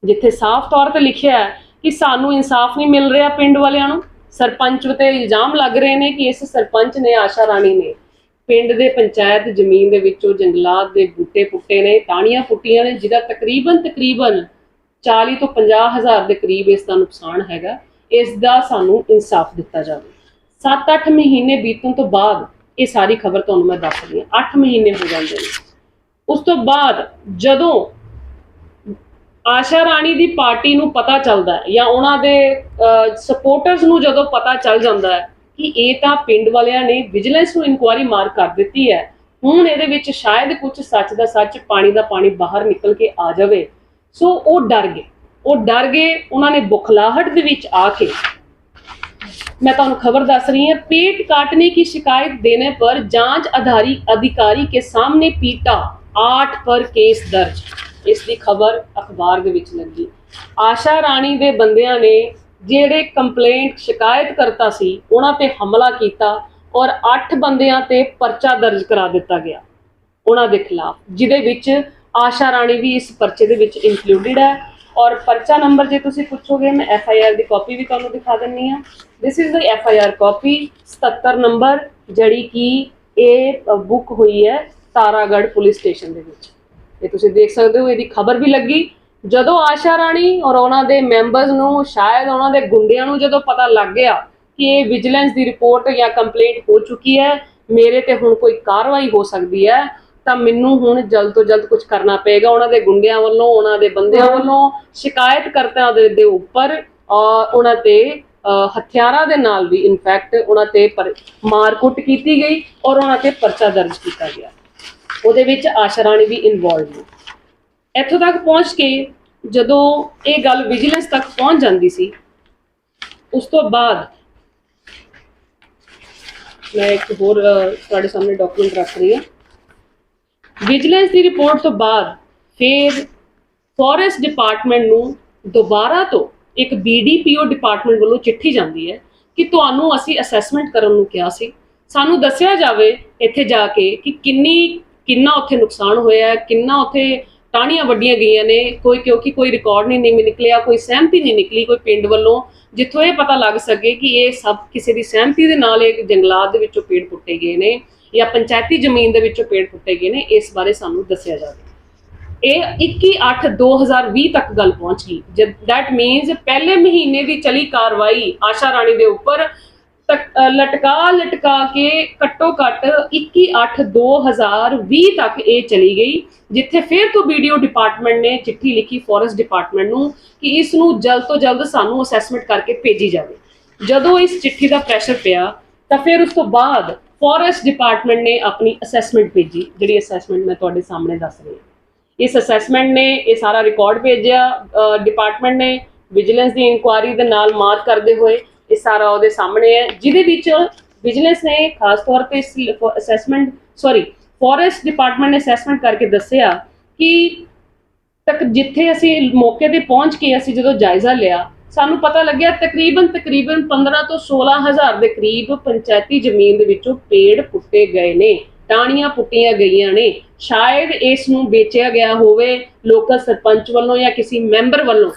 B: ਜਿੱਥੇ ਸਾਫ਼ ਤੌਰ ਤੇ ਲਿਖਿਆ ਹੈ ਕਿ ਸਾਨੂੰ ਇਨਸਾਫ ਨਹੀਂ ਮਿਲ ਰਿਹਾ। ਪਿੰਡ ਵਾਲਿਆਂ ਨੂੰ ਸਰਪੰਚ ਤੇ ਇਲਜ਼ਾਮ ਲੱਗ ਰਹੇ ਨੇ ਕਿ ਇਸ ਸਰਪੰਚ ਨੇ, ਆਸ਼ਾ ਰਾਣੀ ਨੇ, ਪਿੰਡ ਦੇ ਪੰਚਾਇਤ ਜ਼ਮੀਨ ਦੇ ਵਿੱਚੋਂ ਜੰਗਲਾਤ ਦੇ ਬੂਟੇ ਪੁੱਟੇ ਨੇ, ਟਾਹਣੀਆਂ ਪੁੱਟੀਆਂ ਨੇ, ਜਿਹਦਾ ਤਕਰੀਬਨ 40 ਤੋਂ 50 ਹਜ਼ਾਰ ਦੇ ਕਰੀਬ ਇਸ ਦਾ ਨੁਕਸਾਨ ਹੈਗਾ। ਇਸ ਦਾ ਸਾਨੂੰ ਇਨਸਾਫ ਦਿੱਤਾ ਜਾਵੇ। 7-8 ਮਹੀਨੇ ਬੀਤਣ ਤੋਂ ਬਾਅਦ ਇਹ ਸਾਰੀ ਖਬਰ ਤੁਹਾਨੂੰ ਮੈਂ ਦੱਸ ਰਹੀ ਹਾਂ। 8 ਮਹੀਨੇ ਹੋ ਜਾਂਦੇ ਨੇ। ਉਸ ਤੋਂ ਬਾਅਦ ਜਦੋਂ ਆਸ਼ਾ ਰਾਣੀ ਦੀ ਪਾਰਟੀ ਨੂੰ ਪਤਾ ਚੱਲਦਾ ਹੈ ਜਾਂ ਉਹਨਾਂ ਦੇ ਸਪੋਰਟਰਸ ਨੂੰ ਜਦੋਂ ਪਤਾ ਚੱਲ ਜਾਂਦਾ ਹੈ ਕਿ ਇਹ ਤਾਂ ਪਿੰਡ ਵਾਲਿਆਂ ਨੇ ਵਿਜੀਲੈਂਸ ਨੂੰ ਇਨਕੁਆਇਰੀ ਮਾਰ ਕਰ ਦਿੱਤੀ ਹੈ, ਹੁਣ ਇਹਦੇ ਵਿੱਚ ਸ਼ਾਇਦ ਕੁਝ ਸੱਚ ਦਾ ਸੱਚ, ਪਾਣੀ ਦਾ ਪਾਣੀ ਬਾਹਰ ਨਿਕਲ ਕੇ ਆ ਜਾਵੇ, ਸੋ ਉਹ ਡਰ ਗਏ। ਉਹਨਾਂ ਨੇ ਬੁਖਲਾਹਟ ਦੇ ਵਿੱਚ ਆ ਕੇ, मैं तो खबर दस रही है, पेट काटने की शिकायत देने पर जांच अधिकारी के सामने पीटा, 8 पर केस दर्ज। इसकी खबर अखबार दे विच लगी। आशा राणी दे बंदियां ने ਜਿਹੜੇ कंप्लेंट शिकायत करता सी उन्हां ते हमला किया और 8 बंदियां ते परचा दर्ज करा दिता गया उन्हां दे खिलाफ, जिहदे विच आशा राणी भी इस परचे दे विच इंक्लूडिड है। और परचा नंबर जे तुसीं पुछोगे मैं FIR की कॉपी भी तुहानूं दिखा दिंदी हाँ। This is the FIR copy 77 number, जिहड़ी कि ये बुक हुई है तारागढ़ पुलिस स्टेशन दे विच। ये तुसीं देख सकते हो, इहदी खबर भी लगी जदों आशा राणी और उन्हां दे मैंबर्स नूं, शायद उन्हां दे गुंडियां नूं जदों पता लग गया कि ये विजिलेंस की रिपोर्ट या कंप्लेंट हो चुकी है, मेरे ते हुण कोई कार्रवाई हो सकती है, ਤਾਂ ਮੈਨੂੰ ਹੁਣ ਜਲਦ ਤੋਂ ਜਲਦ ਕੁਝ ਕਰਨਾ ਪਏਗਾ। ਉਹਨਾਂ ਦੇ ਗੁੰਡਿਆਂ ਵੱਲੋਂ, ਉਹਨਾਂ ਦੇ ਬੰਦਿਆਂ ਵੱਲੋਂ ਸ਼ਿਕਾਇਤਕਰਤਾ ਦੇ ਉੱਪਰ ਉਹਨਾਂ ਤੇ ਹਥਿਆਰਾਂ ਦੇ ਨਾਲ ਵੀ ਇਨਫੈਕਟ ਉਹਨਾਂ ਤੇ ਮਾਰਕੁੱਟ ਕੀਤੀ ਗਈ ਔਰ ਉਹਨਾਂ ਤੇ ਪਰਚਾ ਦਰਜ ਕੀਤਾ ਗਿਆ। ਉਹਦੇ ਵਿੱਚ ਆਸ਼ਾ ਰਾਣੀ ਵੀ ਇਨਵੋਲਵ ਨੇ। ਇੱਥੋਂ ਤੱਕ ਪਹੁੰਚ ਕੇ ਜਦੋਂ ਇਹ ਗੱਲ ਵਿਜੀਲੈਂਸ ਤੱਕ ਪਹੁੰਚ ਜਾਂਦੀ ਸੀ, ਉਸ ਤੋਂ ਬਾਅਦ ਮੈਂ ਇੱਕ ਹੋਰ ਤੁਹਾਡੇ ਸਾਹਮਣੇ ਡਾਕੂਮੈਂਟ ਰੱਖ ਰਹੀ ਹਾਂ। ਵਿਜੀਲੈਂਸ ਦੀ ਰਿਪੋਰਟ ਤੋਂ ਬਾਅਦ ਫਿਰ ਫੋਰੈਸਟ ਡਿਪਾਰਟਮੈਂਟ ਨੂੰ ਦੁਬਾਰਾ ਤੋਂ ਇੱਕ BDPO ਡਿਪਾਰਟਮੈਂਟ ਵੱਲੋਂ ਚਿੱਠੀ ਜਾਂਦੀ ਹੈ ਕਿ ਤੁਹਾਨੂੰ ਅਸੀਂ ਅਸੈਸਮੈਂਟ ਕਰਨ ਨੂੰ ਕਿਹਾ ਸੀ, ਸਾਨੂੰ ਦੱਸਿਆ ਜਾਵੇ ਇੱਥੇ ਜਾ ਕੇ ਕਿ ਕਿੰਨਾ ਉੱਥੇ ਨੁਕਸਾਨ ਹੋਇਆ, ਕਿੰਨਾ ਉੱਥੇ ਟਾਹਣੀਆਂ ਵੱਡੀਆਂ ਗਈਆਂ ਨੇ, ਕਿਉਂਕਿ ਕੋਈ ਰਿਕਾਰਡ ਨਹੀਂ ਨਿਕਲਿਆ, ਕੋਈ ਸਹਿਮਤੀ ਨਹੀਂ ਨਿਕਲੀ ਕੋਈ ਪਿੰਡ ਵੱਲੋਂ, ਜਿੱਥੋਂ ਇਹ ਪਤਾ ਲੱਗ ਸਕੇ ਕਿ ਇਹ ਸਭ ਕਿਸੇ ਦੀ ਸਹਿਮਤੀ ਦੇ ਨਾਲ ਇਹ ਜੰਗਲਾਤ ਦੇ ਵਿੱਚੋਂ ਪੇੜ ਪੁੱਟੇ ਗਏ ਨੇ ਜਾਂ ਪੰਚਾਇਤੀ ਜ਼ਮੀਨ ਦੇ ਵਿੱਚੋਂ ਪੇੜ ਪੁੱਟੇ ਗਏ ਨੇ। ਇਸ ਬਾਰੇ ਸਾਨੂੰ ਦੱਸਿਆ ਜਾਵੇ। ਇਹ 21/8/2020 ਤੱਕ ਗੱਲ ਪਹੁੰਚ ਗਈ। ਦੈਟ ਮੀਨਸ ਪਹਿਲੇ ਮਹੀਨੇ ਦੀ ਚਲੀ ਕਾਰਵਾਈ ਆਸ਼ਾ ਰਾਣੀ ਦੇ ਉੱਪਰ ਲਟਕਾ ਕੇ ਘੱਟੋ ਘੱਟ 21/8/2020 ਤੱਕ ਇਹ ਚਲੀ ਗਈ, ਜਿੱਥੇ ਫਿਰ ਤੋਂ BDO ਡਿਪਾਰਟਮੈਂਟ ਨੇ ਚਿੱਠੀ ਲਿਖੀ ਫੋਰੈਸਟ ਡਿਪਾਰਟਮੈਂਟ ਨੂੰ ਕਿ ਇਸ ਨੂੰ ਜਲਦ ਤੋਂ ਜਲਦ ਸਾਨੂੰ ਅਸੈਸਮੈਂਟ ਕਰਕੇ ਭੇਜੀ ਜਾਵੇ। ਜਦੋਂ ਇਸ ਚਿੱਠੀ ਦਾ ਪ੍ਰੈਸ਼ਰ ਪਿਆ ਤਾਂ ਫਿਰ ਉਸ ਤੋਂ ਬਾਅਦ ਫੋਰੈਸਟ ਡਿਪਾਰਟਮੈਂਟ ਨੇ ਆਪਣੀ ਅਸੈਸਮੈਂਟ ਭੇਜੀ, ਜਿਹੜੀ ਅਸੈਸਮੈਂਟ ਮੈਂ ਤੁਹਾਡੇ ਸਾਹਮਣੇ ਦੱਸ ਰਹੀ ਹਾਂ। ਇਸ ਅਸੈਸਮੈਂਟ ਨੇ ਇਹ ਸਾਰਾ ਰਿਕਾਰਡ ਭੇਜਿਆ ਡਿਪਾਰਟਮੈਂਟ ਨੇ ਵਿਜੀਲੈਂਸ ਦੀ ਇਨਕੁਆਇਰੀ ਦੇ ਨਾਲ ਮਾਰਕ ਕਰਦੇ ਹੋਏ, ਇਹ ਸਾਰਾ ਉਹਦੇ ਸਾਹਮਣੇ ਹੈ, ਜਿਹਦੇ ਵਿੱਚ ਵਿਜੀਲੈਂਸ ਨੇ ਖਾਸ ਤੌਰ ਤੇ ਫੋਰੈਸਟ ਡਿਪਾਰਟਮੈਂਟ ਨੇ ਅਸੈਸਮੈਂਟ ਕਰਕੇ ਦੱਸਿਆ ਕਿ ਜਿੱਥੇ ਅਸੀਂ ਮੌਕੇ ਤੇ ਪਹੁੰਚ ਕੇ ਅਸੀਂ ਜਦੋਂ ਜਾਇਜ਼ਾ ਲਿਆ ਸਾਨੂੰ ਪਤਾ ਲੱਗਿਆ ਤਕਰੀਬਨ 15 ਤੋਂ 16 ਹਜ਼ਾਰ ਦੇ ਕਰੀਬ ਪੰਚਾਇਤੀ ਜ਼ਮੀਨ ਦੇ ਵਿੱਚੋਂ ਪੇੜ ਪੁੱਟੇ ਗਏ ਨੇ, ਟਾਹਣੀਆਂ ਪੁੱਟੀਆਂ ਗਈਆਂ ਨੇ। ਸ਼ਾਇਦ ਇਸ ਨੂੰ ਵੇਚਿਆ ਗਿਆ ਹੋਵੇ ਲੋਕਲ ਸਰਪੰਚ ਵੱਲੋਂ ਜਾਂ ਕਿਸੇ ਮੈਂਬਰ ਵੱਲੋਂ,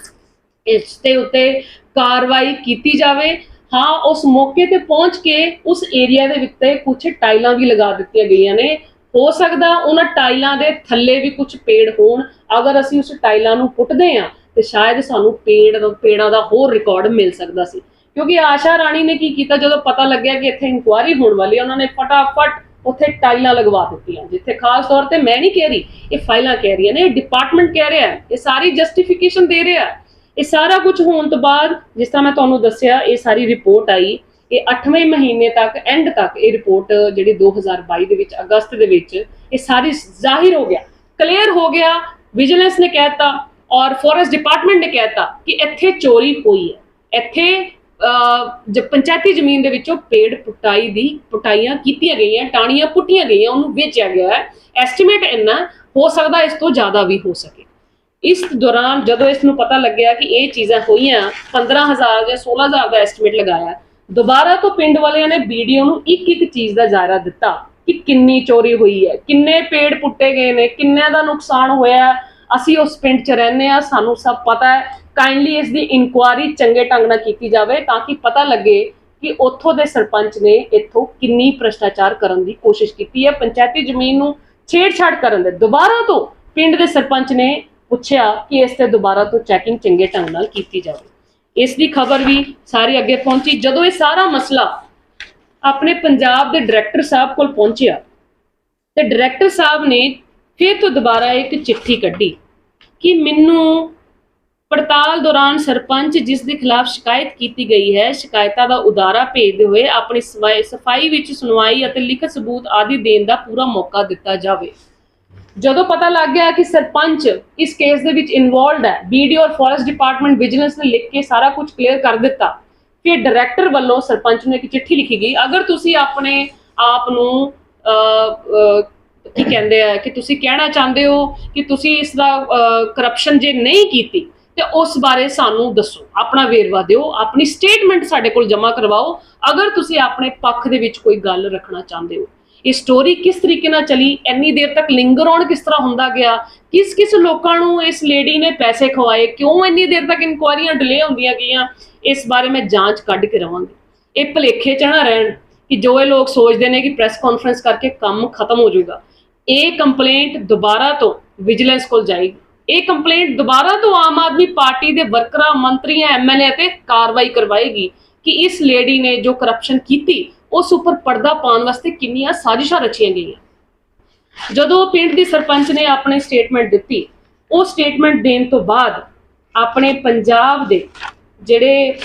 B: ਇਸ ਦੇ ਉੱਤੇ ਕਾਰਵਾਈ ਕੀਤੀ ਜਾਵੇ। ਹਾਂ, ਉਸ ਮੌਕੇ ਤੇ ਪਹੁੰਚ ਕੇ ਉਸ ਏਰੀਆ ਦੇ ਉੱਤੇ ਕੁਝ ਟਾਈਲਾਂ ਵੀ ਲਗਾ ਦਿੱਤੀਆਂ ਗਈਆਂ ਨੇ। ਹੋ ਸਕਦਾ ਉਹਨਾਂ ਟਾਈਲਾਂ ਦੇ ਥੱਲੇ ਵੀ ਕੁਝ ਪੇੜ ਹੋਣ। ਅਗਰ ਅਸੀਂ ਉਸ ਟਾਈਲਾਂ ਨੂੰ ਪੁੱਟਦੇ ਹਾਂ ਤੇ ਸ਼ਾਇਦ ਸਾਨੂੰ ਪੇੜਾਂ ਦਾ ਹੋਰ ਰਿਕਾਰਡ ਮਿਲ ਸਕਦਾ ਸੀ। ਕਿਉਂਕਿ ਆਸ਼ਾ ਰਾਣੀ ਨੇ ਕੀ ਕੀਤਾ, ਜਦੋਂ ਪਤਾ ਲੱਗਿਆ ਕਿ ਇੱਥੇ ਇਨਕੁਆਇਰੀ ਹੋਣ ਵਾਲੀ ਹੈ, ਉਹਨਾਂ ਨੇ ਫਟਾਫਟ ਉੱਥੇ ਟਾਈਲਾਂ ਲਗਵਾ ਦਿੱਤੀਆਂ, ਜਿੱਥੇ ਖਾਸ ਤੌਰ ਤੇ ਮੈਂ ਨਹੀਂ ਕਹਿ ਰਹੀ, ਇਹ ਫਾਈਲਾਂ ਕਹਿ ਰਹੀਆਂ ਨੇ, ਇਹ ਡਿਪਾਰਟਮੈਂਟ ਕਹਿ ਰਿਹਾ, ਇਹ ਸਾਰੀ ਜਸਟੀਫਿਕੇਸ਼ਨ ਦੇ ਰਿਹਾ। ਇਹ ਸਾਰਾ ਕੁਝ ਹੋਣ ਤੋਂ ਬਾਅਦ, ਜਿਸ ਤਰ੍ਹਾਂ ਮੈਂ ਤੁਹਾਨੂੰ ਦੱਸਿਆ, ਇਹ ਸਾਰੀ ਰਿਪੋਰਟ ਆਈ। ਇਹ 8ਵੇਂ ਮਹੀਨੇ ਤੱਕ, ਐਂਡ ਤੱਕ ਇਹ ਰਿਪੋਰਟ ਜਿਹੜੀ 2022 ਦੇ ਵਿੱਚ ਅਗਸਤ ਦੇ ਵਿੱਚ ਇਹ ਸਾਰੀ ਜ਼ਾਹਿਰ ਹੋ ਗਿਆ, ਕਲੀਅਰ ਹੋ ਗਿਆ। ਵਿਜੀਲੈਂਸ ਨੇ ਕਹਿਤਾ ਔਰ ਫੋਰੈਸਟ ਡਿਪਾਰਟਮੈਂਟ ਨੇ ਕਹਿਤਾ ਕਿ ਇੱਥੇ ਚੋਰੀ ਹੋਈ ਹੈ, ਇੱਥੇ ਪੰਚਾਇਤੀ ਜ਼ਮੀਨ ਦੇ ਵਿੱਚੋਂ ਪੇੜ ਪੁਟਾਈਆਂ ਕੀਤੀਆਂ ਗਈਆਂ, ਟਾਹਣੀਆਂ ਪੁੱਟੀਆਂ ਗਈਆਂ, ਉਹਨੂੰ ਵੇਚਿਆ ਗਿਆ ਹੈ। ਐਸਟੀਮੇਟ ਇੰਨਾ ਹੋ ਸਕਦਾ, ਇਸ ਤੋਂ ਜ਼ਿਆਦਾ ਵੀ ਹੋ ਸਕੇ। ਇਸ ਦੌਰਾਨ ਜਦੋਂ ਇਸ ਨੂੰ ਪਤਾ ਲੱਗਿਆ ਕਿ ਇਹ ਚੀਜ਼ਾਂ ਹੋਈਆਂ, 15,000 ਜਾਂ 16,000 ਦਾ ਐਸਟੀਮੇਟ ਲਗਾਇਆ। ਦੁਬਾਰਾ ਤੋਂ ਪਿੰਡ ਵਾਲਿਆਂ ਨੇ ਵੀਡੀਓ ਨੂੰ ਇੱਕ ਚੀਜ਼ ਦਾ ਜ਼ਾਇਰਾ ਦਿੱਤਾ ਕਿ ਕਿੰਨੀ ਚੋਰੀ ਹੋਈ ਹੈ, ਕਿੰਨੇ ਪੇੜ ਪੁੱਟੇ ਗਏ ਨੇ, ਕਿੰਨਿਆਂ ਦਾ ਨੁਕਸਾਨ ਹੋਇਆ। ਅਸੀਂ ਉਸ ਪਿੰਡ 'ਚ ਰਹਿੰਦੇ ਹਾਂ, ਸਾਨੂੰ ਸਭ ਪਤਾ ਹੈ। ਕਾਈਂਡਲੀ ਇਸ ਦੀ ਇਨਕੁਆਇਰੀ ਚੰਗੇ ਢੰਗ ਨਾਲ ਕੀਤੀ ਜਾਵੇ ਤਾਂ ਕਿ ਪਤਾ ਲੱਗੇ ਕਿ ਉੱਥੋਂ ਦੇ ਸਰਪੰਚ ਨੇ ਇੱਥੋਂ ਕਿੰਨੀ ਭ੍ਰਿਸ਼ਟਾਚਾਰ ਕਰਨ ਦੀ ਕੋਸ਼ਿਸ਼ ਕੀਤੀ ਹੈ, ਪੰਚਾਇਤੀ ਜ਼ਮੀਨ ਨੂੰ ਛੇੜਛਾੜ ਕਰਨ ਦੇ। ਦੁਬਾਰਾ ਤੋਂ ਪਿੰਡ ਦੇ ਸਰਪੰਚ ਨੇ ਪੁੱਛਿਆ ਕਿ ਇਸ ਤੇ ਦੁਬਾਰਾ ਤੋਂ ਚੈਕਿੰਗ ਚੰਗੇ ਢੰਗ ਨਾਲ ਕੀਤੀ ਜਾਵੇ। ਇਸ ਦੀ ਖਬਰ ਵੀ ਸਾਰੇ ਅੱਗੇ ਪਹੁੰਚੀ। ਜਦੋਂ ਇਹ ਸਾਰਾ ਮਸਲਾ ਆਪਣੇ ਪੰਜਾਬ ਦੇ ਡਾਇਰੈਕਟਰ ਸਾਹਿਬ ਕੋਲ ਪਹੁੰਚਿਆ ਤੇ ਡਾਇਰੈਕਟਰ ਸਾਹਿਬ ਨੇ ਫਿਰ ਤੋਂ ਦੁਬਾਰਾ ਇੱਕ ਚਿੱਠੀ ਕੱਢੀ ਕਿ ਮੈਨੂੰ ਪੜਤਾਲ ਦੌਰਾਨ ਸਰਪੰਚ ਜਿਸ ਦੇ ਖਿਲਾਫ ਸ਼ਿਕਾਇਤ ਕੀਤੀ ਗਈ ਹੈ, ਸ਼ਿਕਾਇਤਾਂ ਦਾ ਉਦਾਰਾ ਭੇਜਦੇ ਹੋਏ ਆਪਣੀ ਸਫਾਈ ਵਿੱਚ ਸੁਣਵਾਈ ਅਤੇ ਲਿਖਤ ਸਬੂਤ ਆਦਿ ਦੇਣ ਦਾ ਪੂਰਾ ਮੌਕਾ ਦਿੱਤਾ ਜਾਵੇ। ਜਦੋਂ ਪਤਾ ਲੱਗ ਗਿਆ ਕਿ ਸਰਪੰਚ ਇਸ ਕੇਸ ਦੇ ਵਿੱਚ ਇਨਵੋਲਵਡ ਹੈ, BDO ਔਰ ਫੋਰੈਸਟ ਡਿਪਾਰਟਮੈਂਟ ਵਿਜੀਲੈਂਸ ਨੇ ਲਿਖ ਕੇ ਸਾਰਾ ਕੁਝ ਕਲੀਅਰ ਕਰ ਦਿੱਤਾ। ਫਿਰ ਡਾਇਰੈਕਟਰ ਵੱਲੋਂ ਸਰਪੰਚ ਨੂੰ ਇੱਕ ਚਿੱਠੀ ਲਿਖੀ ਗਈ, ਅਗਰ ਤੁਸੀਂ ਆਪਣੇ ਆਪ ਨੂੰ ਕੀ ਕਹਿੰਦੇ ਆ ਕਿ ਤੁਸੀਂ ਕਹਿਣਾ ਚਾਹੁੰਦੇ ਹੋ ਕਿ ਤੁਸੀਂ ਇਸ ਦਾ ਕਰਪਸ਼ਨ ਜੇ ਨਹੀਂ ਕੀਤੀ ਤੇ ਉਸ ਬਾਰੇ ਸਾਨੂੰ ਦੱਸੋ, ਆਪਣਾ ਵੇਰਵਾ ਦਿਓ, ਆਪਣੀ ਸਟੇਟਮੈਂਟ ਸਾਡੇ ਕੋਲ ਜਮ੍ਹਾਂ ਕਰਵਾਓ। ਅਗਰ ਤੁਸੀਂ ਆਪਣੇ ਪੱਖ ਦੇ ਵਿੱਚ ਕੋਈ ਗੱਲ ਰੱਖਣਾ ਚਾਹੁੰਦੇ ਹੋ, ਇਹ ਸਟੋਰੀ ਕਿਸ ਤਰੀਕੇ ਨਾਲ ਚਲੀ, ਇੰਨੀ ਦੇਰ ਤੱਕ ਲਿੰਗਰ ਔਨ ਕਿਸ ਤਰ੍ਹਾਂ ਹੁੰਦਾ ਗਿਆ, ਕਿਸ ਲੋਕਾਂ ਨੂੰ ਇਸ ਲੇਡੀ ਨੇ ਪੈਸੇ ਖਵਾਏ, ਕਿਉਂ ਇੰਨੀ ਦੇਰ ਤੱਕ ਇਨਕੁਆਇਰੀਆਂ ਡਿਲੇ ਹੁੰਦੀਆਂ ਗਈਆਂ, ਇਸ ਬਾਰੇ ਮੈਂ ਜਾਂਚ ਕੱਢ ਕੇ ਰਵਾਂਗੀ। ਇਹ ਭੁਲੇਖੇ 'ਚ ਨਾ ਰਹਿਣ ਕਿ ਜੋ ਇਹ ਲੋਕ ਸੋਚਦੇ ਨੇ ਕਿ ਪ੍ਰੈਸ ਕਾਨਫਰੰਸ ਕਰਕੇ ਕੰਮ ਖਤਮ ਹੋ ਜਾਊਗਾ। ਇਹ ਕੰਪਲੇਂਟ ਦੁਬਾਰਾ ਤੋਂ ਵਿਜੀਲੈਂਸ ਕੋਲ ਜਾਏਗੀ। ਇਹ ਕੰਪਲੇਂਟ ਦੁਬਾਰਾ ਤੋਂ ਆਮ ਆਦਮੀ ਪਾਰਟੀ ਦੇ ਵਰਕਰਾਂ, ਮੰਤਰੀਆਂ, MLA ਤੇ ਕਾਰਵਾਈ ਕਰਵਾਏਗੀ ਕਿ ਇਸ ਲੇਡੀ ਨੇ ਜੋ ਕਰਪਸ਼ਨ ਕੀਤੀ ਉਸ ਉੱਪਰ ਪਰਦਾ ਪਾਉਣ ਵਾਸਤੇ ਕਿੰਨੀਆਂ ਸਾਜ਼ਿਸ਼ਾਂ ਰਚੀਆਂ ਗਈਆਂ। ਜਦੋਂ ਪਿੰਡ ਦੀ ਸਰਪੰਚ ਨੇ ਆਪਣੀ ਸਟੇਟਮੈਂਟ ਦਿੱਤੀ, ਉਹ ਸਟੇਟਮੈਂਟ ਦੇਣ ਤੋਂ ਬਾਅਦ ਆਪਣੇ ਪੰਜਾਬ ਦੇ ਜਿਹੜੇ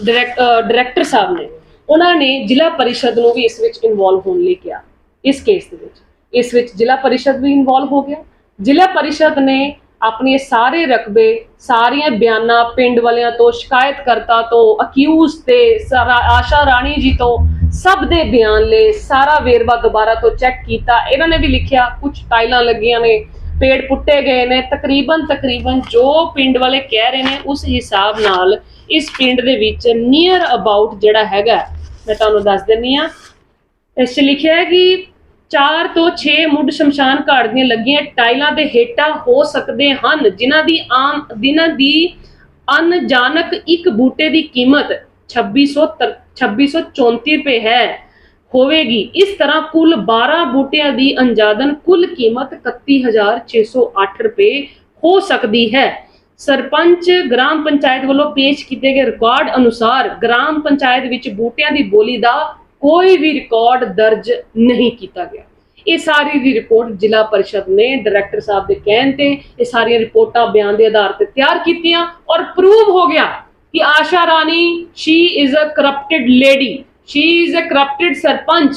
B: ਡਾਇਰੈਕਟਰ ਸਾਹਿਬ ਨੇ, ਉਹਨਾਂ ਨੇ ਜ਼ਿਲ੍ਹਾ ਪਰਿਸ਼ਦ ਨੂੰ ਵੀ ਇਸ ਵਿੱਚ ਇਨਵੋਲਵ ਹੋਣ ਲਈ ਕਿਹਾ। ਇਸ ਕੇਸ ਦੇ ਵਿੱਚ ਇਸ ਵਿੱਚ ਜ਼ਿਲ੍ਹਾ ਪਰਿਸ਼ਦ ਵੀ ਇਨਵੋਲਵ ਹੋ ਗਿਆ। ਜ਼ਿਲ੍ਹਾ ਪਰਿਸ਼ਦ ਨੇ ਆਪਣੇ ਸਾਰੇ ਰਕਬੇ, ਸਾਰੀਆਂ ਬਿਆਨਾਂ ਪਿੰਡ ਵਾਲਿਆਂ ਤੋਂ, ਸ਼ਿਕਾਇਤਕਰਤਾ ਤੋਂ, ਅਕਿਊਜ਼ ਤੇ ਆਸ਼ਾ ਰਾਣੀ ਜੀ ਤੋਂ, ਸਭ ਦੇ ਬਿਆਨ ਲਏ, ਸਾਰਾ ਵੇਰਵਾ ਦੁਬਾਰਾ ਤੋਂ ਚੈੱਕ ਕੀਤਾ। ਇਹਨਾਂ ਨੇ ਵੀ ਲਿਖਿਆ ਕੁਝ ਟਾਈਲਾਂ ਲੱਗੀਆਂ ਨੇ, ਪੇੜ ਪੁੱਟੇ ਗਏ ਨੇ, ਤਕਰੀਬਨ ਜੋ ਪਿੰਡ ਵਾਲੇ ਕਹਿ ਰਹੇ ਨੇ ਉਸ ਹਿਸਾਬ ਨਾਲ ਇਸ ਪਿੰਡ ਦੇ ਵਿੱਚ ਨੀਅਰ ਅਬਾਊਟ ਜਿਹੜਾ ਹੈਗਾ, ਮੈਂ ਤੁਹਾਨੂੰ ਦੱਸ ਦਿੰਨੀ ਆ। ਇਸ 'ਚ ਲਿਖਿਆ ਹੈ ਕਿ 4 ਤੋਂ 6 ਮੁੱਢ ਸ਼ਮਸ਼ਾਨ ਘਾਟ ਦੀਆਂ ਲੱਗੀਆਂ ਟਾਈਲਾਂ ਦੇ ਹੇਠਾਂ ਹੋ ਸਕਦੇ ਹਨ, ਜਿਨ੍ਹਾਂ ਦੀ ਅਣਜਾਣਕ ਇੱਕ ਬੂਟੇ ਦੀ ਕੀਮਤ 2634 ਰੁਪਏ ਹੋਵੇਗੀ। ਇਸ ਤਰ੍ਹਾਂ ਕੁੱਲ 12 ਬੂਟਿਆਂ ਦੀ ਅੰਜਾਦਨ ਕੁੱਲ ਕੀਮਤ 31,608 ਰੁਪਏ ਹੋ ਸਕਦੀ ਹੈ। ਸਰਪੰਚ ਗ੍ਰਾਮ ਪੰਚਾਇਤ ਵੱਲੋਂ ਪੇਸ਼ ਕੀਤੇ ਗਏ ਰਿਕਾਰਡ ਅਨੁਸਾਰ ਗ੍ਰਾਮ ਪੰਚਾਇਤ ਵਿੱਚ ਬੂਟਿਆਂ ਦੀ ਬੋਲੀ ਦਾ ਕੋਈ ਵੀ ਰਿਕਾਰਡ ਦਰਜ ਨਹੀਂ ਕੀਤਾ ਗਿਆ। ਇਹ ਸਾਰੀ ਦੀ ਰਿਪੋਰਟ ਜ਼ਿਲ੍ਹਾ ਪਰਿਸ਼ਦ ਨੇ ਡਾਇਰੈਕਟਰ ਸਾਹਿਬ ਦੇ ਕਹਿਣ ਤੇ ਇਹ ਸਾਰੀਆਂ ਰਿਪੋਰਟਾਂ ਬਿਆਨ ਦੇ ਆਧਾਰ ਤੇ ਤਿਆਰ ਕੀਤੀਆਂ ਔਰ ਪ੍ਰੂਵ ਹੋ ਗਿਆ ਕਿ Asha Rani she is a corrupted lady, she is a corrupted sarpanch,